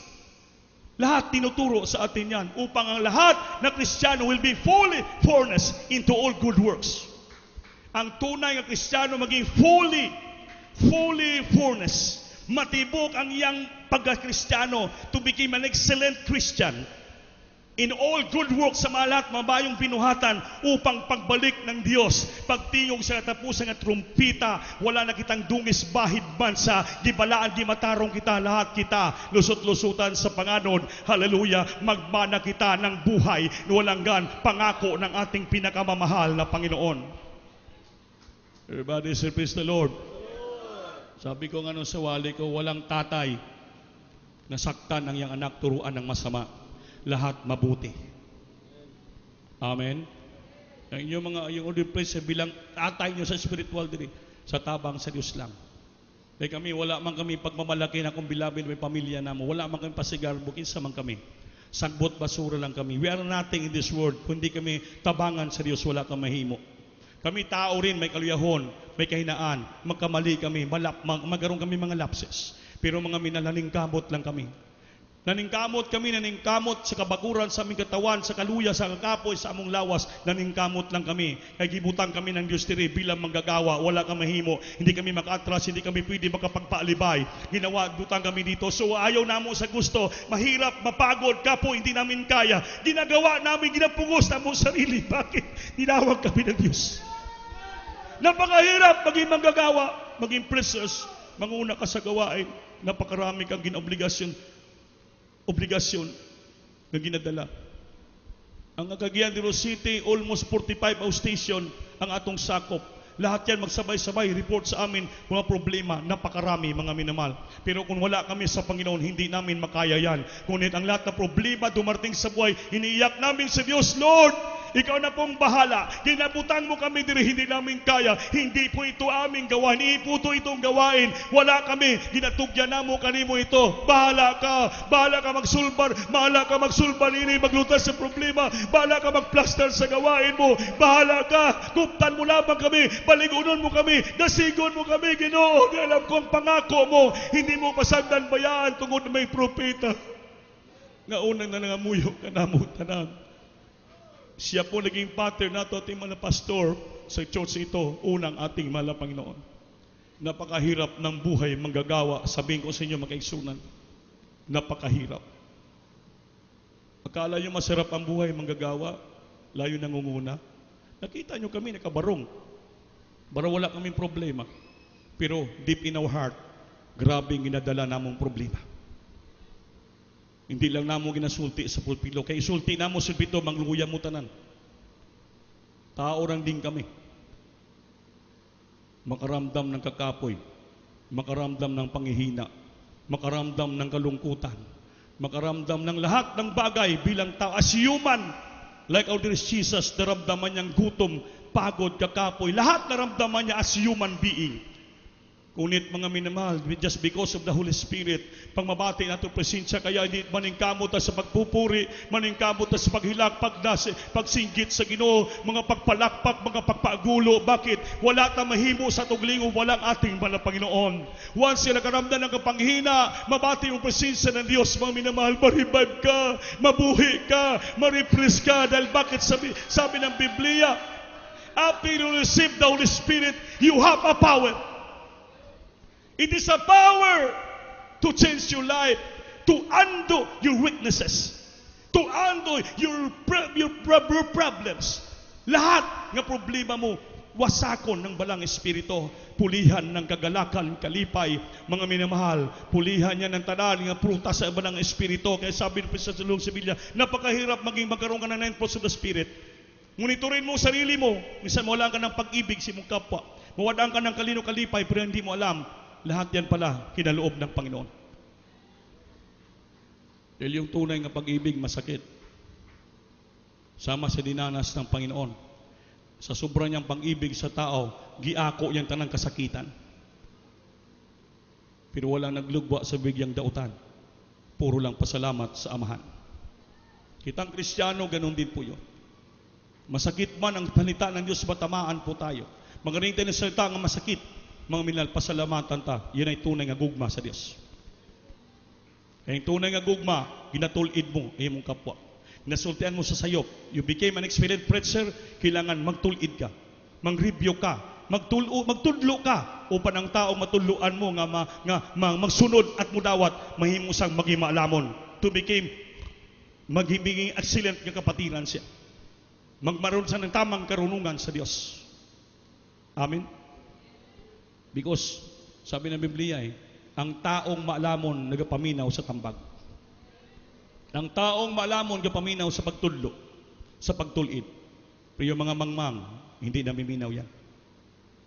Lahat tinuturo sa atin yan upang ang lahat na Kristiyano will be fully furnished into all good works. Ang tunay na Kristiyano maging fully furnished. Matibok ang iyang pagka-Kristiyano to become an excellent Christian in all good works sa mga lahat mabayong binuhatan upang pagbalik ng Diyos, pagtingog sa katapusan ng trumpita, wala na kitang dungis bahid man sa gibalaan, di matarong kita, lahat kita lusot-lusutan sa panganod. Hallelujah, magmana kita ng buhay na walang gan, pangako ng ating pinakamamahal na Panginoon. Everybody say praise the Lord. Sabi ko nga sa wali ko, walang tatay na saktan ang iyang anak, turuan ng masama. Lahat mabuti. Amen. Ang inyong yung ordained priest bilang tatay nyo sa spiritual diri, sa tabang sa Diyos lang. Dahil kami, wala man kami pagmamalaki na kung bilabid may pamilya na mo, wala man kami pasigar, bukinsa man kami. Sagbot basura lang kami. We are nothing in this world. Kundi kami tabangan sa Diyos, wala kang mahimo. Kami tao rin, may kaluyahon, may kahinaan, magkamali kami, magkaroon kami mga lapses. Pero mga minaningkamot lang kami. Naningkamot sa kabakuran sa aming katawan, sa kaluya, sa kakapoy, sa among lawas, naningkamot lang kami. Kaya gibutang kami ng Diyos tiri bilang manggagawa, wala kang mahimo, hindi kami makatras, hindi kami pwede makapagpaalibay. Ginawa, butang kami dito. So ayaw namo sa gusto, mahirap, mapagod, kapo, hindi namin kaya. Ginagawa namin, ginapugos na mo sarili. Bakit? Tinawag kami ng Diyos. Napakahirap maging manggagawa, maging preachers, manguna ka sa gawain, napakarami kang obligasyon na ginadala. Ang Cagayan de Oro City, almost 45 outstation ang atong sakop. Lahat yan magsabay-sabay, report sa amin mga problema, napakarami mga minamahal. Pero kung wala kami sa Panginoon, hindi namin makaya yan. Ngunit ang lahat na problema dumating sa buhay, iniiyak namin sa Diyos, Lord, Ikaw na pong bahala. Ginabutan mo kami diri, hindi namin kaya. Hindi po ito aming gawain. Iputo itong gawain. Wala kami. Ginatugyan na mo kanimo ito. Bahala ka. Bahala ka magsulbar. Bahala ka magsulbar ini, maglutas sa problema. Bahala ka magplaster sa gawain mo. Bahala ka. Kuptan mo lamang kami. Baligunon mo kami. Dasigon mo kami, Ginoo. Alam ko ang pangako mo. Hindi mo pasagdan bayaan tungod na may propeta. Nga unang nanangamuyo ka na mo tanan. Siya po naging pattern nato ating mga pastor sa church ito, unang ating mga Panginoon. Napakahirap ng buhay manggagawa. Sabihin ko sa inyo mga kaigsunan, napakahirap. Akala nyo masarap ang buhay manggagawa, layo nangunguna. Nakita nyo kami nakabarong. Bara wala kaming problema. Pero deep in our heart, grabe ginadala namong problema. Hindi lang namo ginasulti sa pulpilo. Kaya isulti namo sa pulpito, mangluya mo tanan. Tao lang din kami. Makaramdam ng kakapoy. Makaramdam ng panghihina. Makaramdam ng kalungkutan. Makaramdam ng lahat ng bagay bilang tao. As human, like our dear Jesus, naramdaman niyang gutom, pagod, kakapoy. Lahat naramdaman niya as human being. Kunit mga minamahal, just because of the Holy Spirit, pag mabati nato presensya, kaya hindi maningkamot ta sa pagpupuri, maningkamot ta sa paghilak, pagsinggit sa Ginoo, mga pagpalakpak, mga pagpagulo. Bakit? Wala ta mahimo sa tuglingo, walang ating banal Panginoon. Once sila karamdan ng kapanghina, mabati yung presensya ng Diyos, mga minamahal, ma-revive ka, mabuhi ka, ma-refresh ka. Dahil bakit sabi ng Biblia, after you receive the Holy Spirit, you have a power. It is a power to change your life, to undo your weaknesses, to undo your problems. Lahat ng problema mo, wasakon ng balang espiritu, pulihan ng kagalakan, kalipay, mga minamahal, pulihan niya ng tanan ng prutas sa balang espiritu. Kaya sabi ng Pisa sa Lung Sibilya, napakahirap magkaroon ka ng 9 fruits of the Spirit. Monitorin mo sarili mo. Minsan mawalan ka ng pag-ibig sa mong kapwa. Mawadaan ka ng kalino kalipay pero hindi mo alam. Lahat yan pala kinaloob ng Panginoon. Dahil yung tunay nga pag-ibig masakit. Sama sa dinanas ng Panginoon. Sa sobra niyang pag-ibig sa tao, giako niyang tanang kasakitan. Pero walang naglugwa sa bigyang dautan. Puro lang pasalamat sa Amahan. Kitang Kristiyano, ganun din po yun. Masakit man ang salita ng Diyos, matamaan po tayo. Magaling tayo ng salita nga masakit. Mga minal, pasalamatan ta, yun ay tunay nga gugma sa Diyos. Kaya yung tunay nga gugma, ginatulid mo, ay mong kapwa. Nasultian mo sa sayop. You became an experienced preacher, kailangan magtulid ka, mag-review ka, magtudlo ka, upang ang tao matuluan mo nga, magsunod at mudawat, mahimusang maging maalamon. To became, magiging excellent nga kapatiran siya. Magmaroon sa ng tamang karunungan sa Diyos. Amen? Because, sabi ng Biblia ang taong maalamon nagapaminaw sa tambag. Ang taong maalamon nagapaminaw sa pagtudlo, sa pagtulid. Pero yung mga mangmang, hindi namiminaw yan.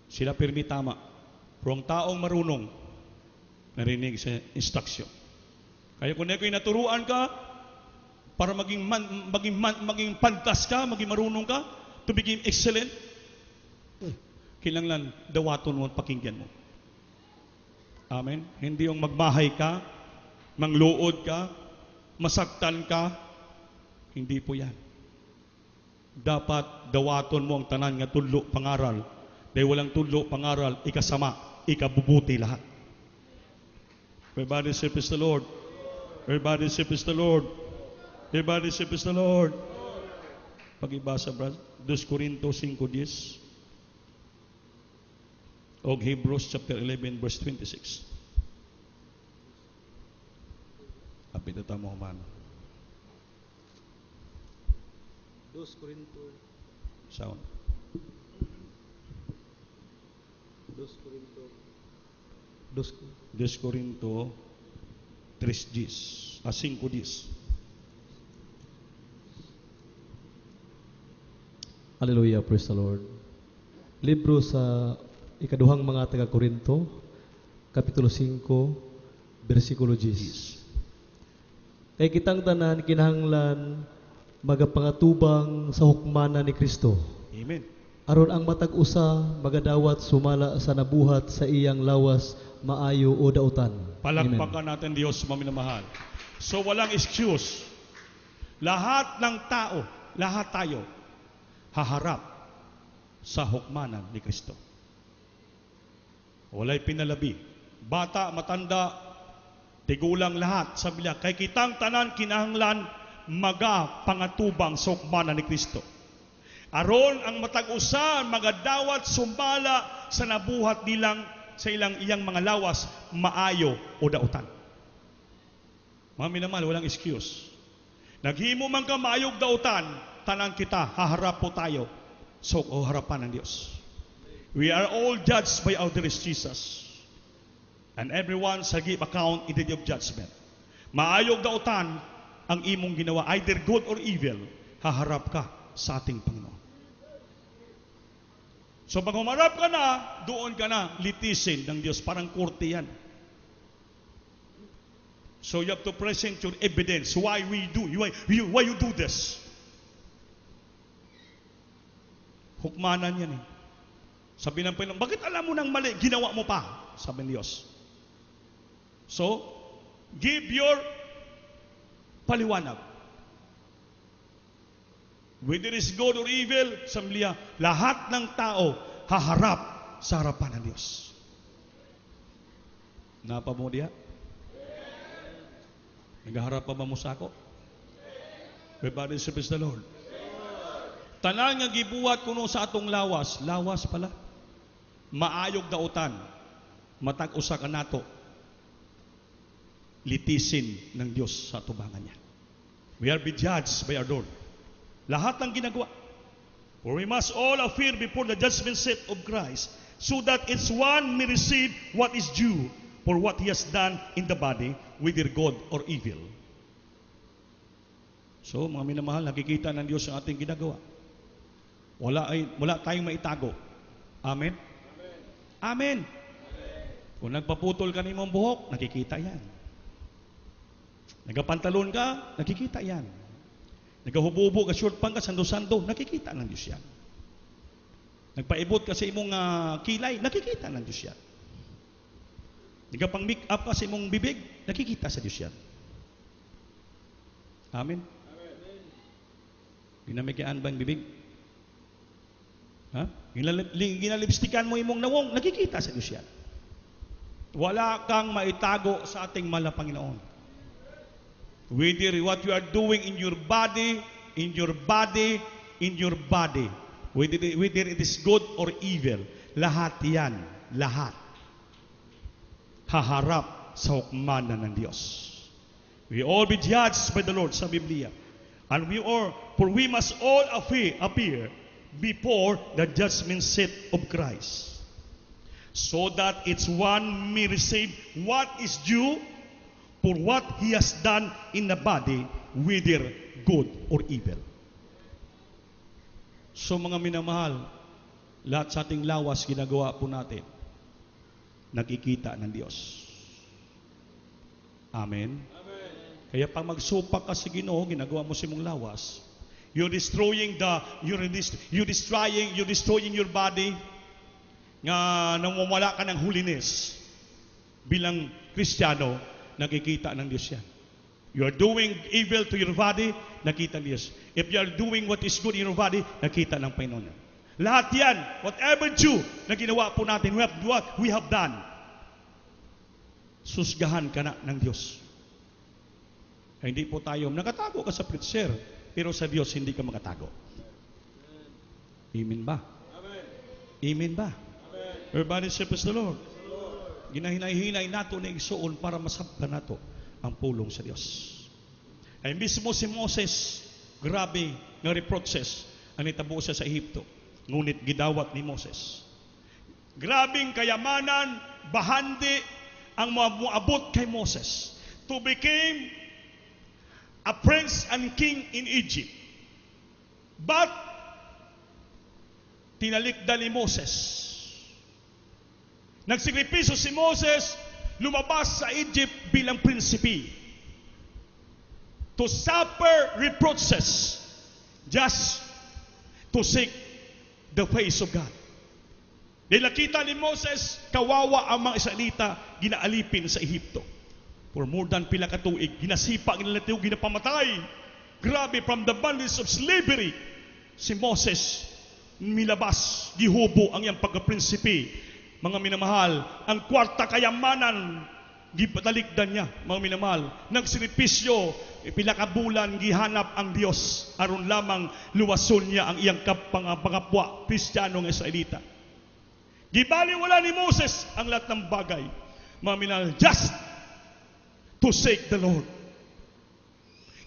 Sila pirmi tama. Pero ang taong marunong, narinig sa instruction. Kaya kung ako'y naturuan ka, para maging pantas ka, maging marunong ka, to become excellent, kailangan dawaton mo at pakinggan mo. Amen? Hindi yung magbahay ka, mangluod ka, masaktan ka. Hindi po yan. Dapat dawaton mo ang tanan nga tudlo pangaral. Dahil walang tudlo pangaral, ikasama, ikabubuti lahat. Everybody say praise the Lord. Everybody say praise the Lord. Everybody say praise the Lord. Pag-ibasa, brother. 2 Corintios 5:10. O Hebrews chapter 11 verse 26. Apit ito mo man. 2 Corinto. Sound. 2 Corinto. 2 Corinto 3:10. 5:10. Hallelujah, praise the Lord. Libro sa ikaduhang mga taga-Korinto, Kapitulo 5, versikulo 10. Kay kitang tanan kinahanglan magapangatubang sa hukmanan ni Kristo. Amen. Aron ang matag usa magadawat sumala sa nabuhat sa iyang lawas maayo o dautan. Palakpakan natin Diyos, maminamahal. So walang excuse. Lahat ng tao, lahat tayo, haharap sa hukmanan ni Kristo. Walay pinalabi. Bata, matanda, tigulang lahat. Sabi niya, kay kitang tanan kinahanglan pangatubang sa hukmanan ni Kristo. Aron ang matag-usa magadawat sumbala sa nabuhat nilang sa iyang mga lawas maayo o dautan. Mga minamahal, walang excuse. Naghimo man ka maayog dautan, tanan kita, haharap po tayo sa harapan ng Diyos. We are all judged by our dearest Jesus. And everyone shall give account in the day of judgment. Maayog dautan ang imong ginawa, either good or evil, haharap ka sa ating Panginoon. So pag humarap ka na, doon ka na litisin ng Diyos. Parang korte yan. So you have to present your evidence. Why you do this? Hukmanan yan eh. Sabi ng Panginoon, bakit alam mo nang mali, ginawa mo pa? sabi ng Diyos. So, give your paliwanag. Whether it's good or evil, sabi niya, lahat ng tao haharap sa harapan ng Diyos. Napa mo diya? Nagaharap pa ba mo sa ako? Everybody praise the Lord. Tanan nga gibuhat kuno sa atong lawas, lawas pala. Maayog dautan, matag usa ka nato. Litisin ng Diyos sa tubangan niya. We are be judged by our Lord. Lahat ng ginagawa. For we must all appear before the judgment seat of Christ, so that each one may receive what is due for what he has done in the body, whether good or evil. So, mga minamahal, nakikita ng Diyos ang ating ginagawa. Wala tayong maitago. Amen? Amen. Kung nagpaputol ka ng imong buhok, nakikita yan. Nagapantalon ka, nakikita yan. Nagahububo ka, short pang ka, sando-sando, nakikita ng Diyos yan. Nagpaibot ka sa imong kilay, nakikita ng Diyos yan. Nagapang make up ka sa imong bibig, nakikita sa Diyos yan. Amen? Ginamikian ba ang bibig? Ha? Ginalipstikan mo imong nawong, nakikita sa Diyos yan. Wala kang maitago sa ating mahal na Panginoon. Whether what you are doing in your body, whether it is good or evil, lahat yan, lahat, haharap sa hukmanan ng Diyos. We all be judged by the Lord sa Biblia. And for we must all appear before the judgment seat of Christ, so that each one may receive what is due for what he has done in the body, whether good or evil. So mga minamahal, lahat sa ating lawas ginagawa po natin, nakikita ng Diyos. Amen? Amen. Kaya pag magsupak ka sa Ginoo, ginagawa mo si mong lawas, you're destroying your body, nga namumala ka ng holiness. Bilang Kristiyano, nakikita ng Diyos yan. You are doing evil to your body, nakita ng Diyos. If you are doing what is good in your body, nakita ng Panginoon. Lahat yan, whatever due na ginawa po natin, what we have done, susgahan ka na ng Diyos. Hindi po tayo, nakatago ka sa preacher, pero sa Diyos hindi ka makatago. Amen ba? Amen ba? Everybody say praise the Lord. Ginahinay-hinay nato na igsuon para masabtan nato ang pulong sa Diyos. Ay mismo si Moses, grabe nga reproaches ang itabo siya sa Ehipto. Ngunit gidawat ni Moses. Grabing kayamanan, bahandi ang maabot kay Moses to become a prince and king in Egypt. But tinalikdan ni Moses. Nagsikripisyo si Moses, lumabas sa Egypt bilang prinsipi to suffer reproaches just to seek the face of God. Dahil nakita ni Moses, kawawa ang mga Israelita, ginaalipin sa Ehipto. For more than pila ka tuig, ginasipa, ginalatiw, ginapamatay. Grabe, from the bondage of slavery, si Moses, milabas, gihubo ang iyang pagkaprinsipi. Mga minamahal, ang kwarta kayamanan, gipatalikdan niya, mga minamahal. Nagsinipisyo, pila ka bulan, gihanap ang Diyos, aron lamang luwason niya ang iyang pangapwa, Kristiyanong Israelita. Gibaliwala ni Moses ang lahat ng bagay, mga minamahal, just to seek the Lord.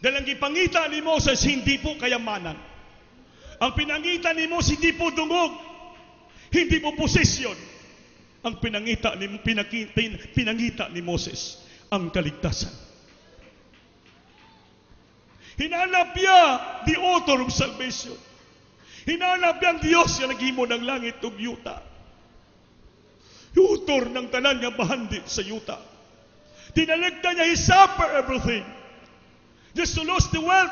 Dahil ang gipangita ni Moses, hindi po kayamanan. Ang pinangita ni Moses, hindi po dungog, hindi po posisyon. Ang pinangita ni Moses ang kaligtasan. Hinanap niya the author of salvation. Hinanap niya ang Diyos na naghimo ng langit ug yuta. Author ng tanan nga bahandi sa yuta. Tinaligdan niya, he suffered everything just to lose the wealth,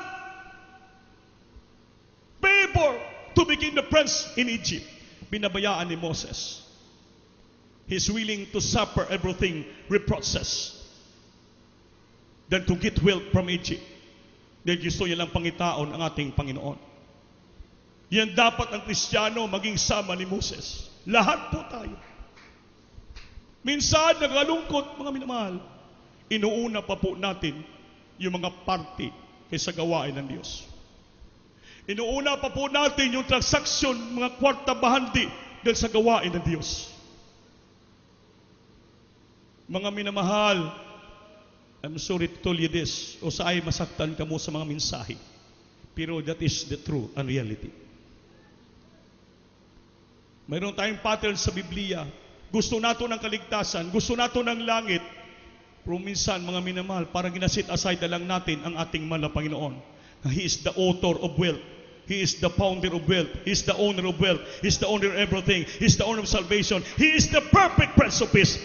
favor to become the prince in Egypt. Binabayaan ni Moses. He's willing to suffer everything reproaches than to get wealth from Egypt. Dahil gusto niya lang pangitaon ang ating Panginoon. Yan dapat ang Kristiyano maging sama ni Moses. Lahat po tayo. Minsan nagalungkot, mga minamahal, inuuna pa po natin yung mga party kaysa gawain ng Diyos. Inuuna pa po natin yung transaksyon, mga kwarta bahandi dahil sa gawain ng Diyos. Mga minamahal, I'm sorry to tell you this, o sa ay masaktan ka mo sa mga mensahe. Pero that is the true and reality. Mayroon tayong pattern sa Biblia. Gusto nato ng kaligtasan, gusto nato ng langit. Pero minsan, mga minamahal, parang ginasit aside na lang natin ang ating mahal na Panginoon. He is the author of wealth. He is the founder of wealth. He is the owner of wealth. He is the owner of everything. He is the owner of salvation. He is the perfect Prince of Peace.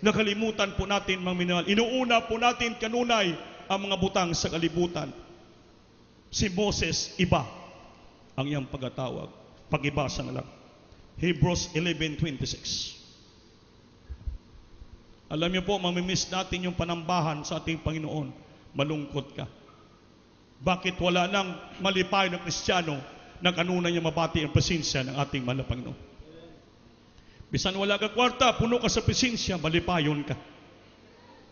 Nakalimutan po natin, mga minamahal. Inuuna po natin kanunay ang mga butang sa kalibutan. Si Moses, iba ang iyang pagkatawag. Pag-ibasa na lang. Hebrews 11:26. Alam niyo po, mamimiss natin yung panambahan sa ating Panginoon. Malungkot ka. Bakit wala nang malipay na Kristiyano na kanunay niya mabati ang presensya ng ating mahal na Panginoon? Bisan wala ka kwarta, puno ka sa presensya, malipayon ka.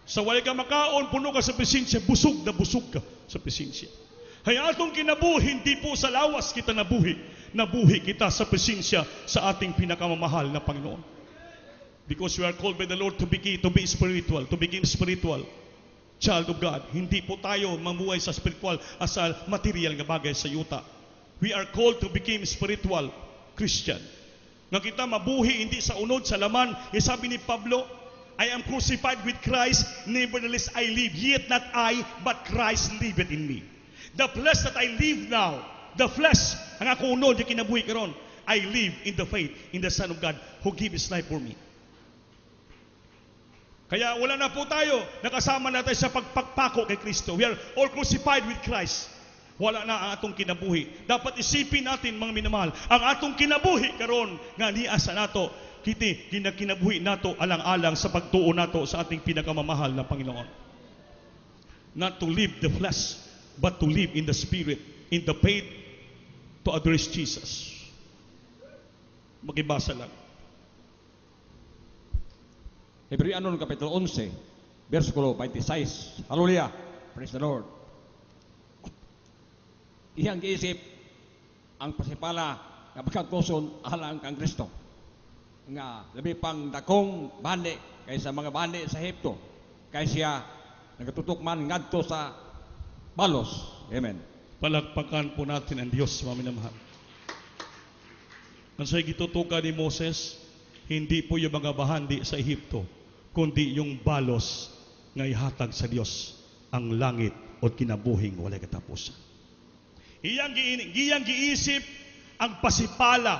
Sa wala ka makaon, puno ka sa presensya, busog ka sa presensya. Kaya atong kinabuhi, hindi po sa lawas kita nabuhi. Nabuhi kita sa presensya sa ating pinakamamahal na Panginoon. Because we are called by the Lord to be spiritual, to become spiritual. Child of God. Hindi po tayo mamuhay sa spiritual as a material nga bagay sa yuta. We are called to become spiritual Christian. Nga kita mabuhi hindi sa unod, sa laman. Sabi ni Pablo, I am crucified with Christ, nevertheless I live. Yet not I, but Christ liveth in me. The flesh that I live now, the flesh, ang ako unod, yung kinabuhi karon, I live in the faith, in the Son of God, who gave His life for me. Kaya wala na po tayo, nakasama natin sa pagpakpako kay Kristo. We are all crucified with Christ. Wala na ang atong kinabuhi. Dapat isipin natin, mga minamahal, ang atong kinabuhi karon nga niasa nato, kinabuhi nato alang-alang sa pagtuo nato sa ating pinakamamahal na Panginoon. Not to live the flesh, but to live in the Spirit, in the faith, to address Jesus. Makibasa lang. Hebreano Kapitulo 11, versikulo 26. Hallelujah. Praise the Lord. Iyang giisip ang pasipala nga pagkatuson alang kang Kristo. Nga labi pang dakong bandi kaysa mga bandi sa Ehipto. Kay siya nagatutok man ngadto sa balos. Amen. Palakpakan po natin ang Diyos, mga minamahal. Ang sa'y gitutukan ni Moses, hindi po yung mga bahandi sa Ehipto, kundi yung balos nga ihatag sa Diyos ang langit o kinabuhing walay katapusan. Iyang giisip ang pasipala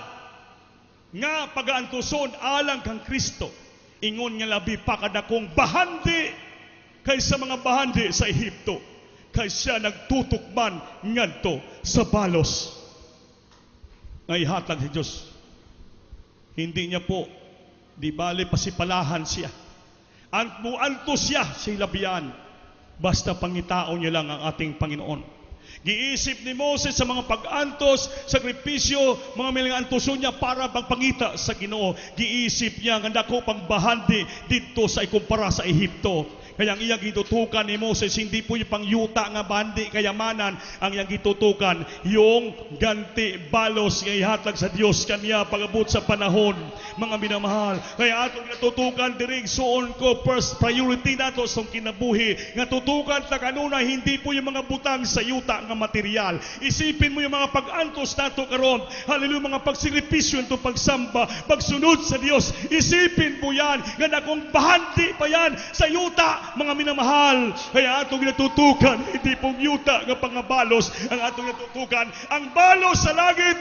nga pagaantuson alang kang Kristo. Ingon nga labi pa kadakong bahandi kaysa mga bahandi sa Ehipto. Kaysa nagtutukman ngadto sa balos nga ihatag sa Diyos. Hindi niya po, di bali pasipalahan siya. Anto siya sa labian. Basta pangitaon niya lang ang ating Panginoon. Giisip ni Moses sa mga pag-antos, sakripisyo, mga milang antoso niya para pagpangita sa Ginoo. Giisip niya nga dako pang bahandi dito sa ikumpara sa Ehipto. Kaya ang iyang gitutukan ni Moses, hindi po yung pangyuta nga bandi kayamanan, ang iyang gitutukan, yung ganti balos nga ihatag sa Diyos kaniya pagabot sa panahon, mga minamahal. Kaya atong gitutukan dirig suon ko, first priority nato sa kinabuhi, nga tutukan ta kanuna, hindi po yung mga butang sa yuta nga material. Isipin mo yung mga pag-antos nato karon, hallelujah, mga pagsakripisyo ito, pagsamba, pagsunod sa Diyos. Isipin mo yan, nga nakong bahandi pa yan sa yuta, mga minamahal. Kaya atong natutukan, hindi pong yuta nga pangabalos ang atong natutukan, ang balos sa langit.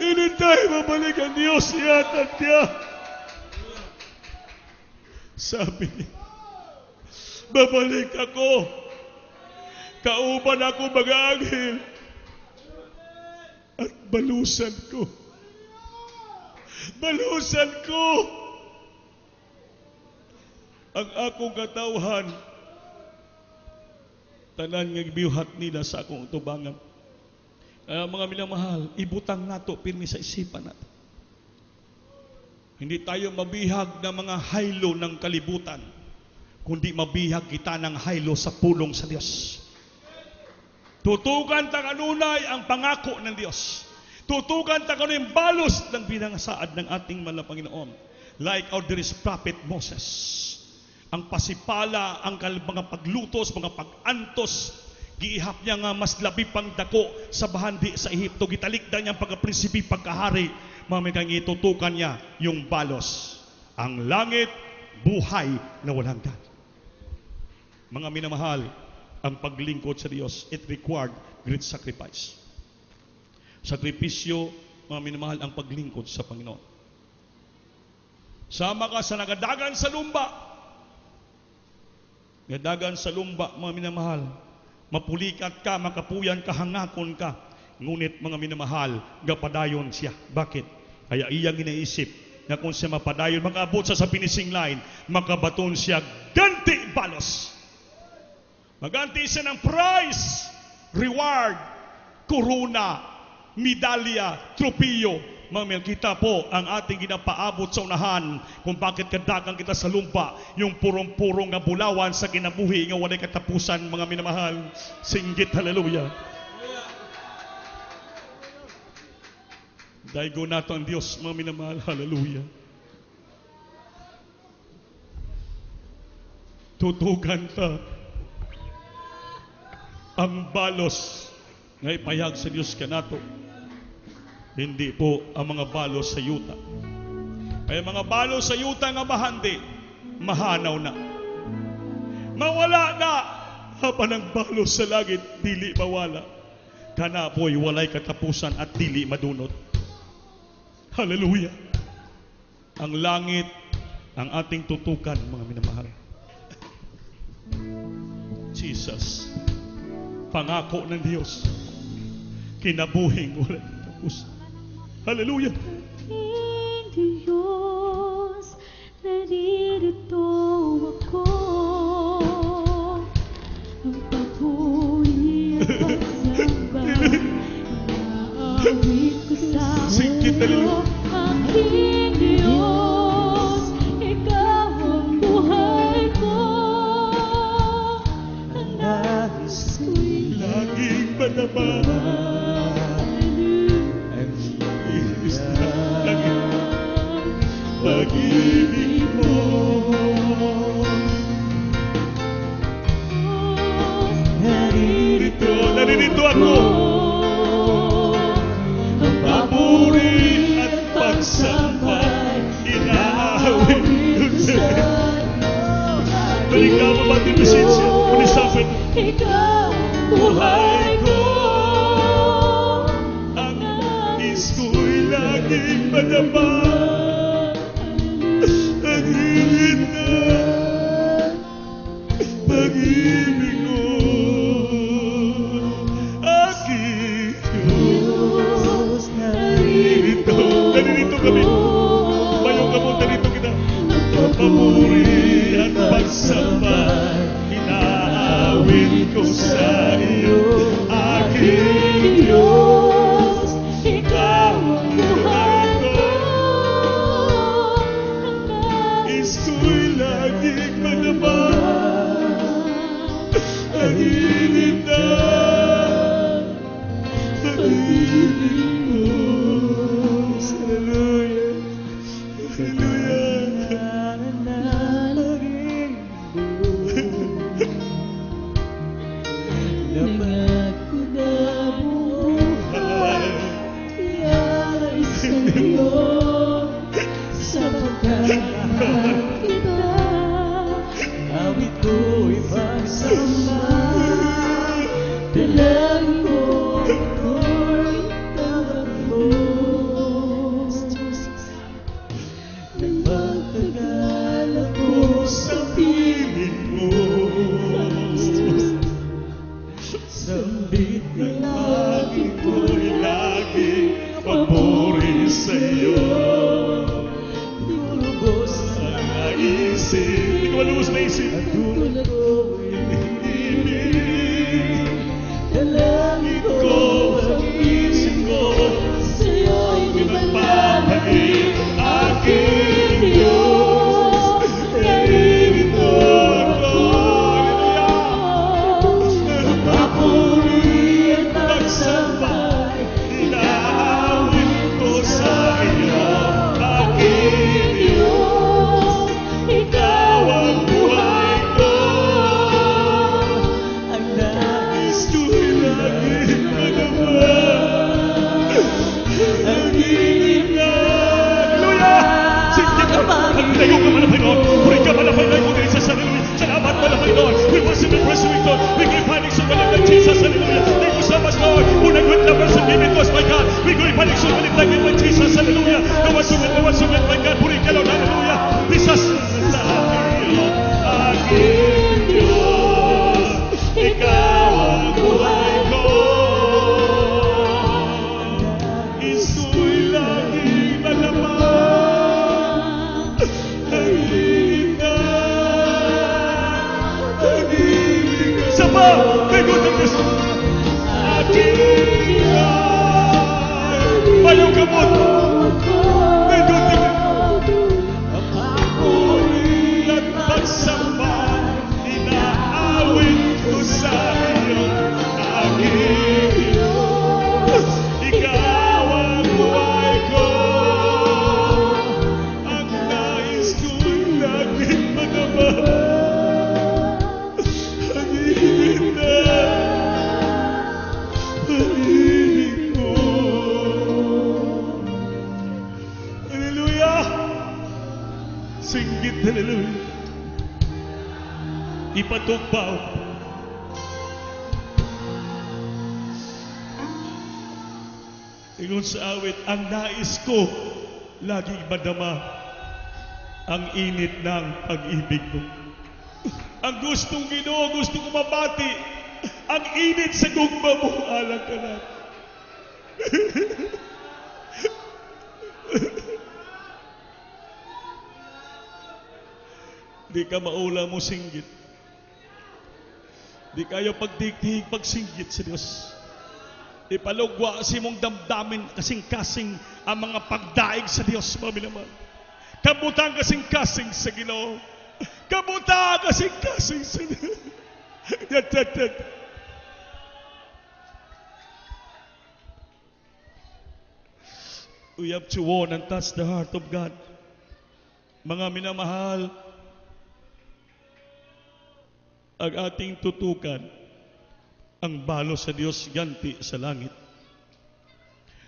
Inintay mabalik ang Diyos yata niya. Sabi niya, babalik ako, kauban ako mga anghel, at balusan ko Balusan ko ang akong katawhan. Tanan nga gibiuhat nila sa akong utubangan. Kaya mga minamahal, ibutang nato pirmi sa isipan nato. Hindi tayo mabihag ng mga haylo ng kalibutan, kundi mabihag kita ng haylo sa pulong sa Diyos. Tutugan ta kanunay ang pangako ng Diyos. Tutugan ta kanunay ang balos ng binangasaad ng ating mahal na Panginoon. Like our dearest prophet Moses. Ang pasipala, ang mga paglutos, mga pag-antos, giihap niya nga mas labi pang dako sa bahandi sa Ehipto. Gitalikdan niya ang pagka-prinsipi, pagkahari. Mamikang itutukan niya yung balos. Ang langit, buhay na walang hanggan. Mga minamahal, ang paglingkod sa Diyos, it required great sacrifice. Sakripisyo, mga minamahal, ang paglingkod sa Panginoon. Sama ka sa nagadagan sa lumba. Gadagan sa lumba, mga minamahal. Mapulikat ka, makapuyan ka, hangakon ka. Ngunit mga minamahal, gapadayon siya. Bakit? Kaya iyang inaisip na kung siya mapadayon, makaabot sa finishing line, makabaton siya, ganti balos. Maganti siya ng prize, reward, corona, medalya, tropiyo. Mga kita po ang ating ginapaabot sa unahan kung bakit kadagang kita sa lumpa, yung purong-purong nga bulawan sa kinabuhi nga walay katapusan, mga minamahal. Singgit, hallelujah. Daigo nato ang Diyos, mga minamahal, hallelujah. Tutugan ta ang balos nga ipayag sa Diyos kanato. Hindi po ang mga balos sa yuta. Kaya mga balos sa yuta nga bahandi, mahanaw na. Mawala na. Hapan ang balos sa langit, dili mawala. Kana po'y walay katapusan at dili madunot. Hallelujah. Ang langit, ang ating tutukan, mga minamahal. Jesus, pangako ng Diyos, kinabuhing walay katapusan. Hallelujah. Diyos, naririto ako. Ang papuri at pagsamba, inaawit ko sa Singkit, hallelujah. aking Diyos, ikaw ang buhay ko. Ang nais ko'y Laging panabang. Pag-ibig mo, naririto ako. Ang papuri at pagsambay, inaawit ko sa'yo. Balik ka mo ba din presensya? Unisapin. ikaw ang buhay ko. Ang nais ko'y laging madama. Pag-ibig ko, aking Diyos, naririto kami. Bayong ka mo, narito kita. Papuri at pagsambay, inaawit ko sa iyo, aking Diyos, ikaw ang buhay ko. malubos na isip. Tulad ko ibig, dalangin ko ang isip ko, sa'yo'y lumalapit aking Diyos. Narito ako, papuri at pagsambay, inaawit ko sa iyo, aking Diyos. Ikaw ang buhay ko, ang nais ko'y laging magawa, ang hiningan. Hallelujah! Sige ka! Pagtayo ka man, Panginoon. Puri ka man, Panginoon. Kung sa sarili. Salamat man, Panginoon. We worship and praise you, Lord. We glorify you sa pangalan ng Jesus. Hallelujah. Thank you so much, Lord. Unang good lovers and given to us, my God. We glorify you sa pangalan ng Jesus. Hallelujah. Nawasugan, my God. Puri ka, Lord. Hallelujah. Jesus. Aking Diyos, ikaw ang buhay ko. Iso'y laging malaman. Isa pa! May good ang Diyos. Aking Diyos. Ayaw gamot. May good ang papuri at pagsambay, inaawit ko sa iyo, aking Diyos. Ikaw ang buhay ko, ang nais ko'y laging magawa, ang ibig na pag-ibig ko. Hallelujah! Singgit, hallelujah! Ipatugpaw. Ingon sa awit, ang nais ko laging madama ang init ng pag-ibig mo. Ang gustong Ginoo, gusto ko mabati ang init sa gugma mo, alang ka na. Di ka maula mo singgit. Di kayo pagdigdig, pagsinggit sa Diyos. Ipalugwa si mong damdamin kasing-kasing ang mga pagdaig sa Diyos, mga minamahal. Kabutang kasing-kasing sa Ginoo. Kabutang kasing-kasing sa Diyos. Yat. We have to warn and touch the heart of God. Mga minamahal, ang ating tutukan, ang balo sa Diyos, ganti sa langit.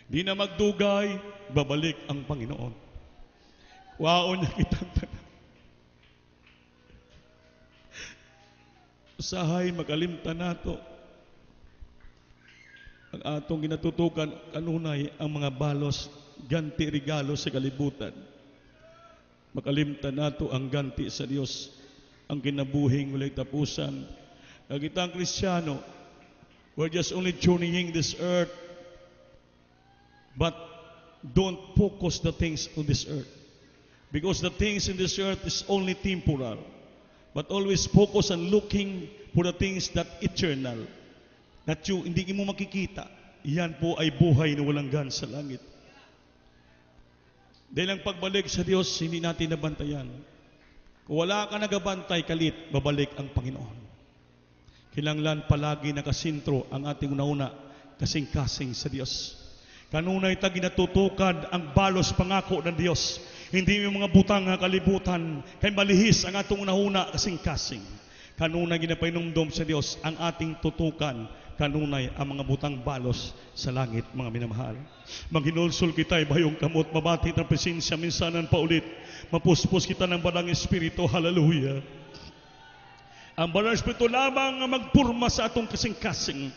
Di na magdugay, babalik ang Panginoon. Waon na kitang tanan. Usahay, magalimtan nato. Ang atong ginatutukan, kanunay, ang mga balos, ganti regalo sa kalibutan. Makalimtan nato ang ganti sa Diyos, ang kinabuhing walay tapusan. Nagita ang Kristiyano, we're just only journeying this earth, but don't focus the things on this earth. Because the things in this earth is only temporal. But always focus on looking for the things that eternal. That you hindi mo makikita. Yan po ay buhay na walang gan sa langit. Dahil ang pagbalik sa Diyos, hindi natin nabantayan. Kung wala ka nagabantay, kalit, babalik ang Panginoon. Kinanglan palagi nakasintro ang ating una-una, kasing-kasing sa Diyos. Kanunay ta ginatutukan ang balos pangako ng Diyos. Hindi yung mga butang nga kalibutan, kay malihis ang atong una-una, kasing-kasing. Kanunay ginapainomdom sa Diyos ang ating tutukan. Kanunay ang mga butang balos sa langit, mga minamahal. Maghinulsol kita, ibayong kamot, mabati ng presensya, minsanan pa ulit. Mapuspos kita ng Banal Espiritu, hallelujah. Ang Banal Espiritu lamang ang magpurma sa atong kasing-kasing.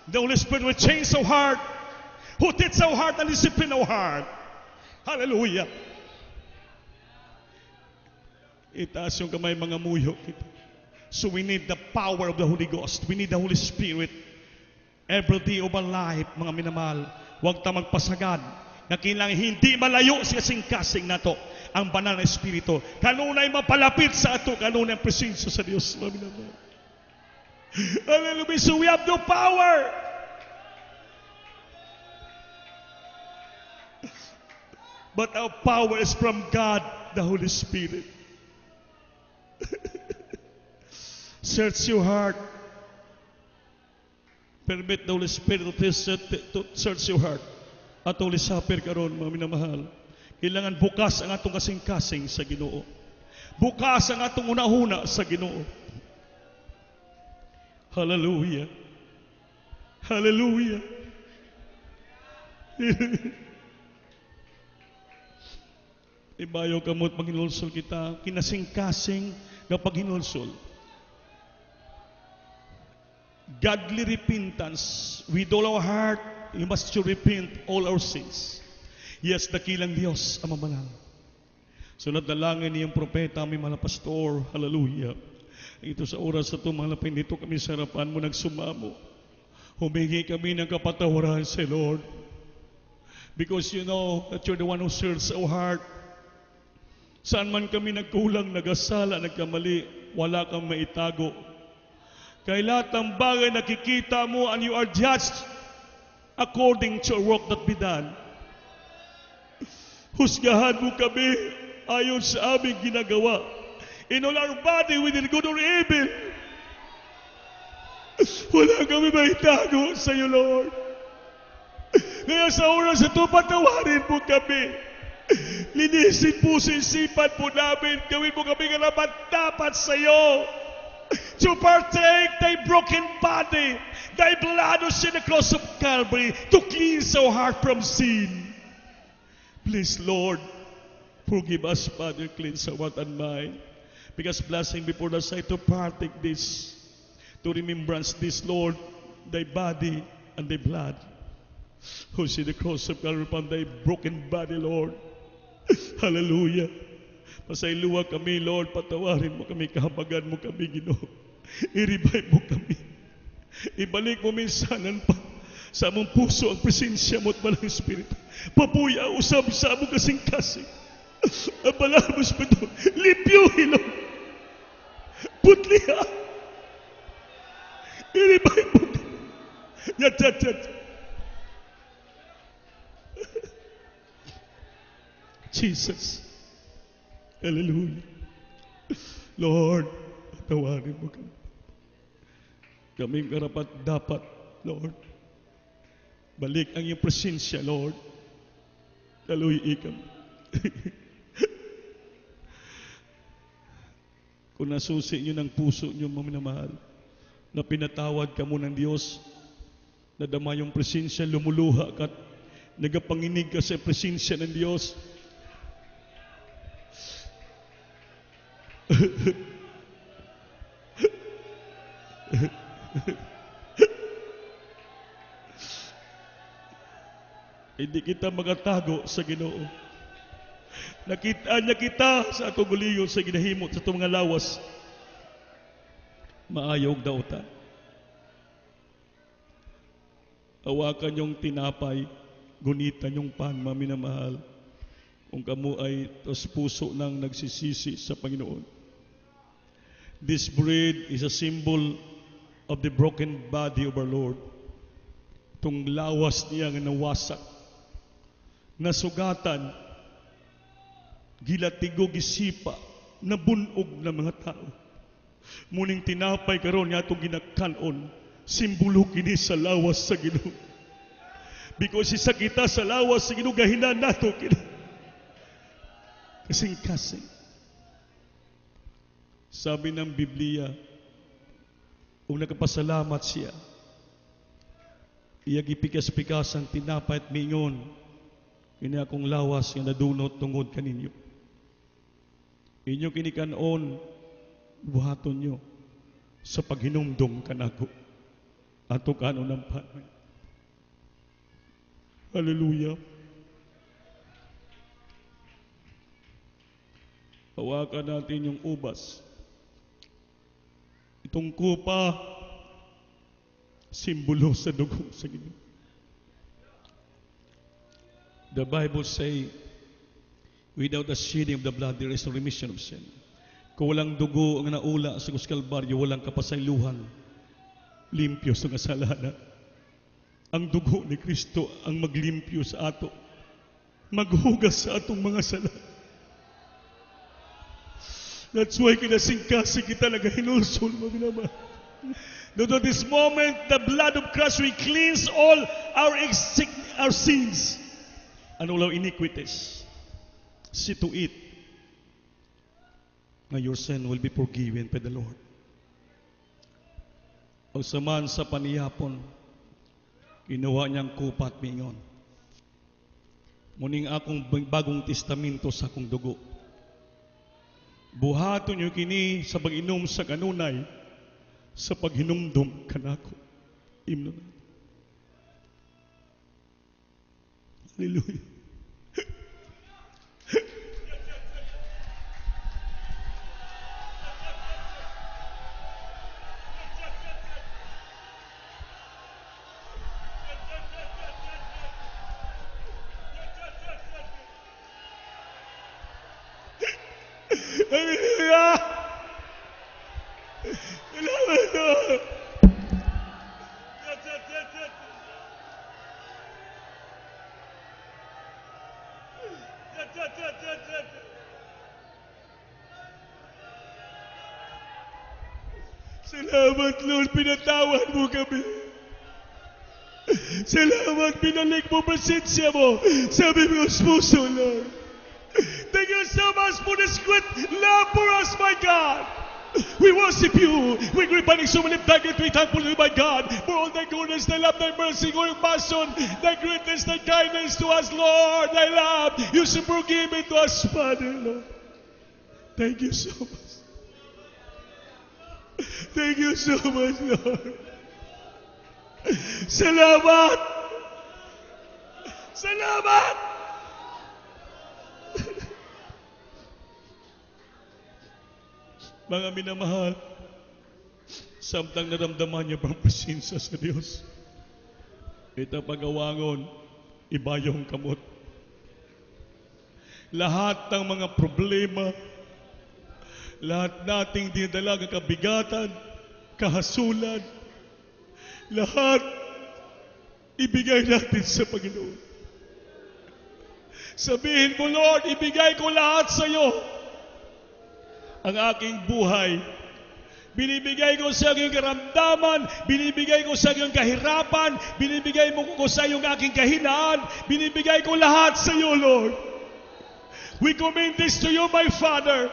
The Holy Spirit will change our heart, who teach our heart and discipline our heart. Hallelujah. Itaas yung kamay, mga muyo kita. So we need the power of the Holy Ghost. We need the Holy Spirit. Every day of our life, mga minamahal, huwag ta magpasagad na kailangan hindi malayo sa kasing-kasing na to. ang banal na Espiritu. Kanunay mapalapit sa ato, kanunay ang presensya sa Dios. Hallelujah. So we have no power. But our power is from God, the Holy Spirit. Search your heart. Permit the Holy Spirit to search your heart. Atong lisapir karon, mga minamahal. Kailangan bukas ang atong kasing-kasing sa Ginoo. Bukas ang atong unahuna sa Ginoo. Hallelujah. Hallelujah. Ibayo kamot paghinulsol kita, kinasing-kasing na paghinulsol. Godly repentance, with all our heart, we must to repent all our sins. Yes, dakilang Diyos ang mamanal. Sunod na langin niyang propeta, may mga pastor, hallelujah. Ito sa oras na ito, mga lapin, dito kami sa harapan mo nagsumamo. Humingi kami ng kapatawaran sa Lord. Because you know that you're the one who serves our heart. Saan man kami nagkulang, nagasala, nagkamali, wala kang maitago. Kaya lahat ng bagay nakikita mo and you are judged according to your work that be done. Husgahan mo kami ayon sa aming ginagawa. In all our body, whether good or evil. Wala kami maitago sa iyo, Lord. Kaya sa oras ito, patawarin mo kami. Linisin po sa isipan po namin. Gawin mo kami karapat-dapat sa iyo. To partake thy broken body, thy blood was shed the cross of Calvary to cleanse our heart from sin. Please, Lord, forgive us, Father, cleanse our heart and mind. Because blessing before the sight to partake this, to remembrance this, Lord, thy body and thy blood. Who see the cross of Calvary upon thy broken body, Lord. Hallelujah. Pasayluwa kami, Lord, patawarin mo kami, kahabagan mo kami, Ginoo. I-revive mo kami. Ibalik mo minsanan pa sa among puso ang presensya mo at Balang Espiritu. Papuya, usab sa among kasing-kasing. Ang Balang Espiritu, lipyuhin, Lord. Putliha. I-revive mo kami. Yat. Jesus. Hallelujah. Lord, tawarin mo kami. Kaming karapat dapat, Lord. Balik ang iyong presensya, Lord. Kaluhi kami. Kung nasusi niyo ng puso niyo, mga minamahal, na pinatawad ka mo ng Diyos, nadama yung presensya, lumuluha ka, nagapanginig ka sa presensya ng Diyos, hindi kita magatago sa Ginoo. Nakita niya kita sa atong guliyon sa ginahimot sa itong mga lawas. Maayog daw ta. Awakan yung tinapay, gunitan yung pan, maminamahal. Kung kamu ay tos puso nang nagsisisi sa Panginoon. This bread is a symbol of the broken body of our Lord. Itong lawas niya nga nawasak, nasugatan, gilatigo, gisipa, nabunog ng mga tao. Muning tinapay karon nga itong ginagkanon, simbolo kini sa lawas sa Ginoo. Because isa kita sa lawas sa Ginoo, gahinan nato kini. Kasing-kasing. Sabi ng Biblia, kung nagpasalamat siya, iyag ipikas-pikas ang tinapay at mingon, ini akong lawas nga nadunot tungod kaninyo. Inyo kinikanon, buhaton nyo sa paghinumdum kanako. Ato kanon ng panay. Hallelujah. Hawakan natin yung ubas. Itong kupa, simbolo sa dugo sa Ginoo. The Bible say, Without the shedding of the blood, there is no remission of sin. Kung walang dugo ang naula sa krus Kalbaryo, walang kapasaylohan, limpyo sa kasalanan. Ang dugo ni Kristo ang maglimpyo sa ato, maghugas sa atong mga sala. That's why kinasingkasi kita nagahinulsol, mga binama. Now to this moment, the blood of Christ will cleanse all our sins and all our iniquities. See to it na your sin will be forgiven by the Lord. O saman sa paniyapon, kinuha niyang kupat mingon. Muning akong bagong testamento sa akong dugo. Buhaton niyo kini sa pag-inom sa kanunay, sa paghinumdum kanako. Himno. Hallelujah. Hallelujah! Salamat, Lord! Salamat, Lord, pinatawad mo kami. Salamat, pinalik mo pasensya mo. Sabi mo sa puso, Lord. Thank you so much for this great love for us, my God. We worship you. We glorify you so many times. We thankful to you, my God, for all thy goodness, thy love, thy mercy, your compassion, thy greatness, thy kindness to us, Lord, thy love. You should forgive it to us, Father, Lord. Thank you so much. Thank you so much, Lord. Salamat! Salamat! Mga minamahal, samtang naramdaman niyo pang presensya sa Diyos, ito pagawangon, ibayong kamot. Lahat ng mga problema, lahat nating dinadala kabigatan, kahasulan, lahat ibigay natin sa Panginoon. Sabihin mo, Lord, ibigay ko lahat sa iyo. Ang aking buhay, binibigay ko sa iyong karamdaman, binibigay ko sa iyong kahirapan, binibigay mo ko sa iyong aking kahinaan, binibigay ko lahat sa iyo, Lord. We commend this to you, my Father.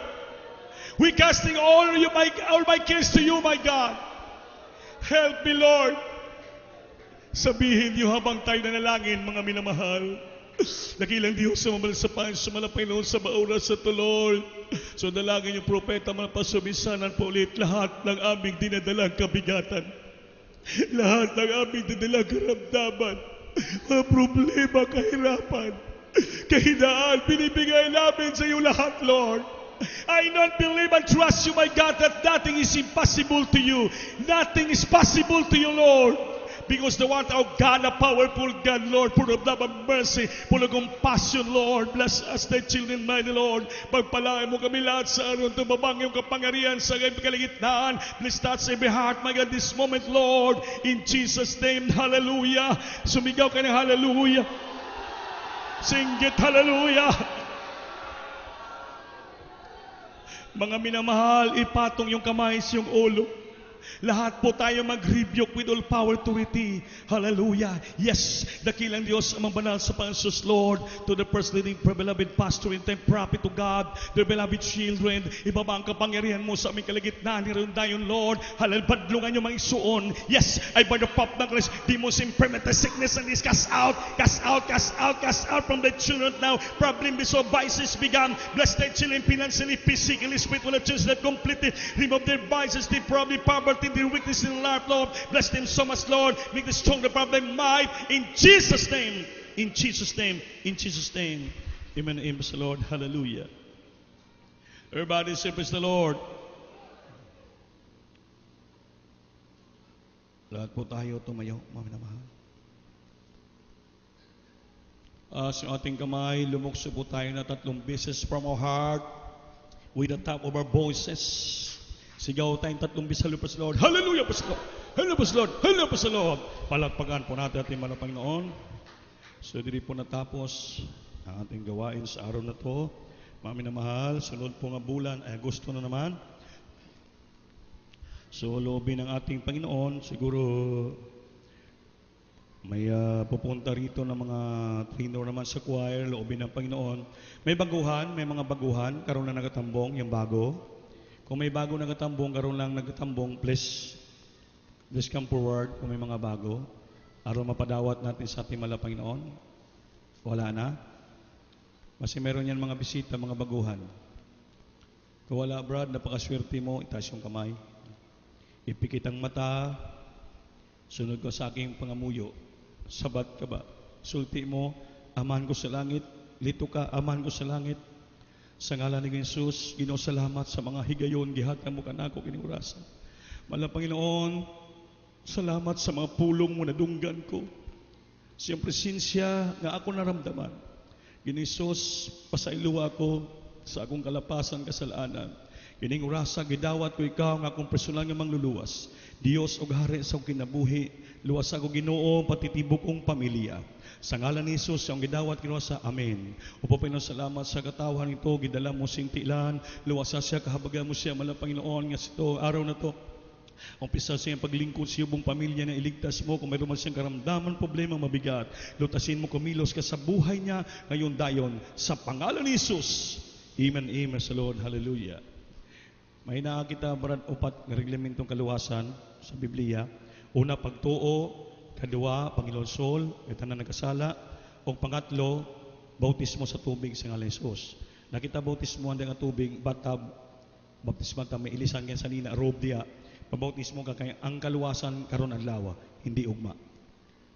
We casting all my cares to you, my God. Help me, Lord. Sabihin niyo habang tayo nanalangin, mga minamahal. Dakilang Diyos sa mamalasapan, sumalapay noon sa maoras sa tulol. So dalangin yung propeta, mapasubisanan po ulit lahat ng aming dinadalang kabigatan. Lahat ng aming dinadalang karamdaman. Mga problema, kahirapan, kahinaan, binibigay namin sa iyo lahat, Lord. I not believe and trust you, my God, that nothing is impossible to you. Nothing is possible to you, Lord. Because the one of God, a powerful God, Lord, full of love and mercy, full of compassion, Lord. Bless us, thy children, mighty Lord. Pagpalain mo kami lahat sa araw, tumabang yung kapangarihan sa iyong kaligitnaan. Please touch every heart, my God, this moment, Lord. In Jesus' name, hallelujah. Sumigaw ka ng hallelujah. Sing it, hallelujah. Mga minamahal, ipatong yung kamay sa iyong ulo. Lahat po tayo mag-rebuke with all power authority. Hallelujah. Yes, dakilang Diyos amang banal sa Panginoon, Lord, to the first leading beloved pastor in time, prophet to God, their beloved children, ibaba ang kapangyarihan mo sa aming kaligitnaan, niroon tayo, Lord. Halal, badlungan yung mga isuon. Yes, I by the pop ng Christ, demons, infirmity, sickness, and this cast out, cast out, cast out, cast out from the children now. Problem, disorder, vices began. Bless their children financially, physically, spiritually, children that completely remove their vices, their problem, poverty, their weakness in life, Lord. Bless them so much, Lord. Make the strong the problem might. In Jesus' name. In Jesus' name. In Jesus' name. Amen. Amen, Lord. Hallelujah. Everybody say, praise the Lord. Lahat po tayo tumayo, mga minamahal. Sa ating kamay, lumukso po tayo na 3 beses from our heart with the top of our voices. Sigaw tayong 3 beses, hallelujah, praise the Lord. Hallelujah, praise the Lord. Hallelujah, praise the Lord. Hallelujah, praise the Lord. Palakpakan po natin ating mga Panginoon. So, dito po natapos ang ating gawain sa araw na to. Mga minamahal, sunod po nga bulan ay Agosto na naman. So, loobin ng ating Panginoon, siguro may pupunta rito ng mga trainer naman sa choir, loobin ng Panginoon. May baguhan, may mga baguhan, karoon na nagatambong, yung bago. Kung may bago nagatambong, karoon lang nagatambong, please come forward kung may mga bago. Araw mapadawat natin sa ating mahal na Panginoon. Wala na. Kasi meron yan mga bisita, mga baguhan. Kung wala, Brad, napakaswerte mo, itaas yung kamay. Ipikit ang mata, sunod ko sa aking pangamuyo. Sabat ka ba? Sulti mo, amahan ko sa langit, lito ka, amahan ko sa langit. Sa ngalan ni Jesus, Ginoo, salamat sa mga higayon, gihatag mo kanako kinurasa. Mahal na Panginoon, salamat sa mga pulong mo na dunggan ko. Sa iyong presensya nga ako naramdaman. Ginisos, pasailuwa ko sa akong kalapasan, kasalanan. Gining urasa, gidawat ko ikaw nga akong personal nga mangluluwas. Dios og hari sa akong kinabuhi, luwas ako Ginoo, patitibok kong pamilya. Sa ngalan ni Jesus, ang gidawat kinuwasa, amen. Upo Panginoon, salamat sa katawan nito, gidala mo sintilan, luwasa siya, kahabagan mo siya, mahal na Panginoon, nga sito, araw na to. Umpisa siyang paglingkod sa iyong pamilya na iligtas mo kung mayroon man siyang karamdaman, problema, mabigat. Lutasin mo kumilos ka sa buhay niya ngayon dayon. Sa pangalan ni Jesus. Amen, amen sa Lord. Hallelujah. May nakakita, Brad, 4 na reglamentong kaluwasan sa Biblia. Una, pagtuo. Kadua, Panginoon Sol. Ito na nagkasala. O pangatlo, bautismo sa tubig sa ngalan ni Jesus. Nakita bautismo ang tubig, bathtub, baptismo may ilisan kaya sa nina, robe dia. Pabautismo ka kaya ang kaluwasan karon adlaw, hindi ugma.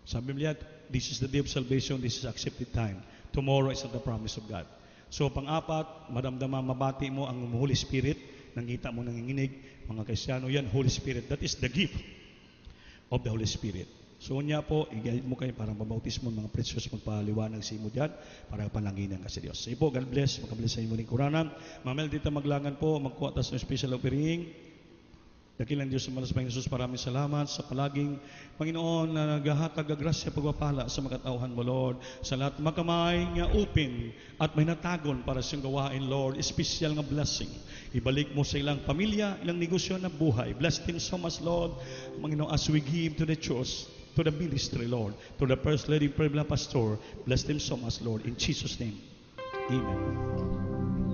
Sa Biblia, this is the day of salvation, this is accepted time. Tomorrow is the promise of God. So pang-apat, madamdama mabati mo ang Holy Spirit, nangita mo nanginginig, mga Kristiyano yan, Holy Spirit, that is the gift of the Holy Spirit. So niya po, i-guide mo kayo parang pabautismo, mga precious magpaliwanag sa imo dyan, para pananginan ka sa Diyos. Sige po, God bless, makabless sa imo ng Kuranan. Mamel dito maglangan po, magkuha tas ng special offering. Dakilang Diyos sa malas Panginoon Jesus, maraming salamat sa palaging Panginoon na naghahatag ng grasya pagpapala sa mga tauhan mo, Lord. Sa lahat makamay nga open at may natagon para sa gawain, Lord. Special nga blessing. Ibalik mo sa ilang pamilya, ilang negosyo na buhay. Bless them so much, Lord. Panginoon, as we give to the church, to the ministry, Lord, to the First Lady, Pastor, bless them so much, Lord. In Jesus' name, amen.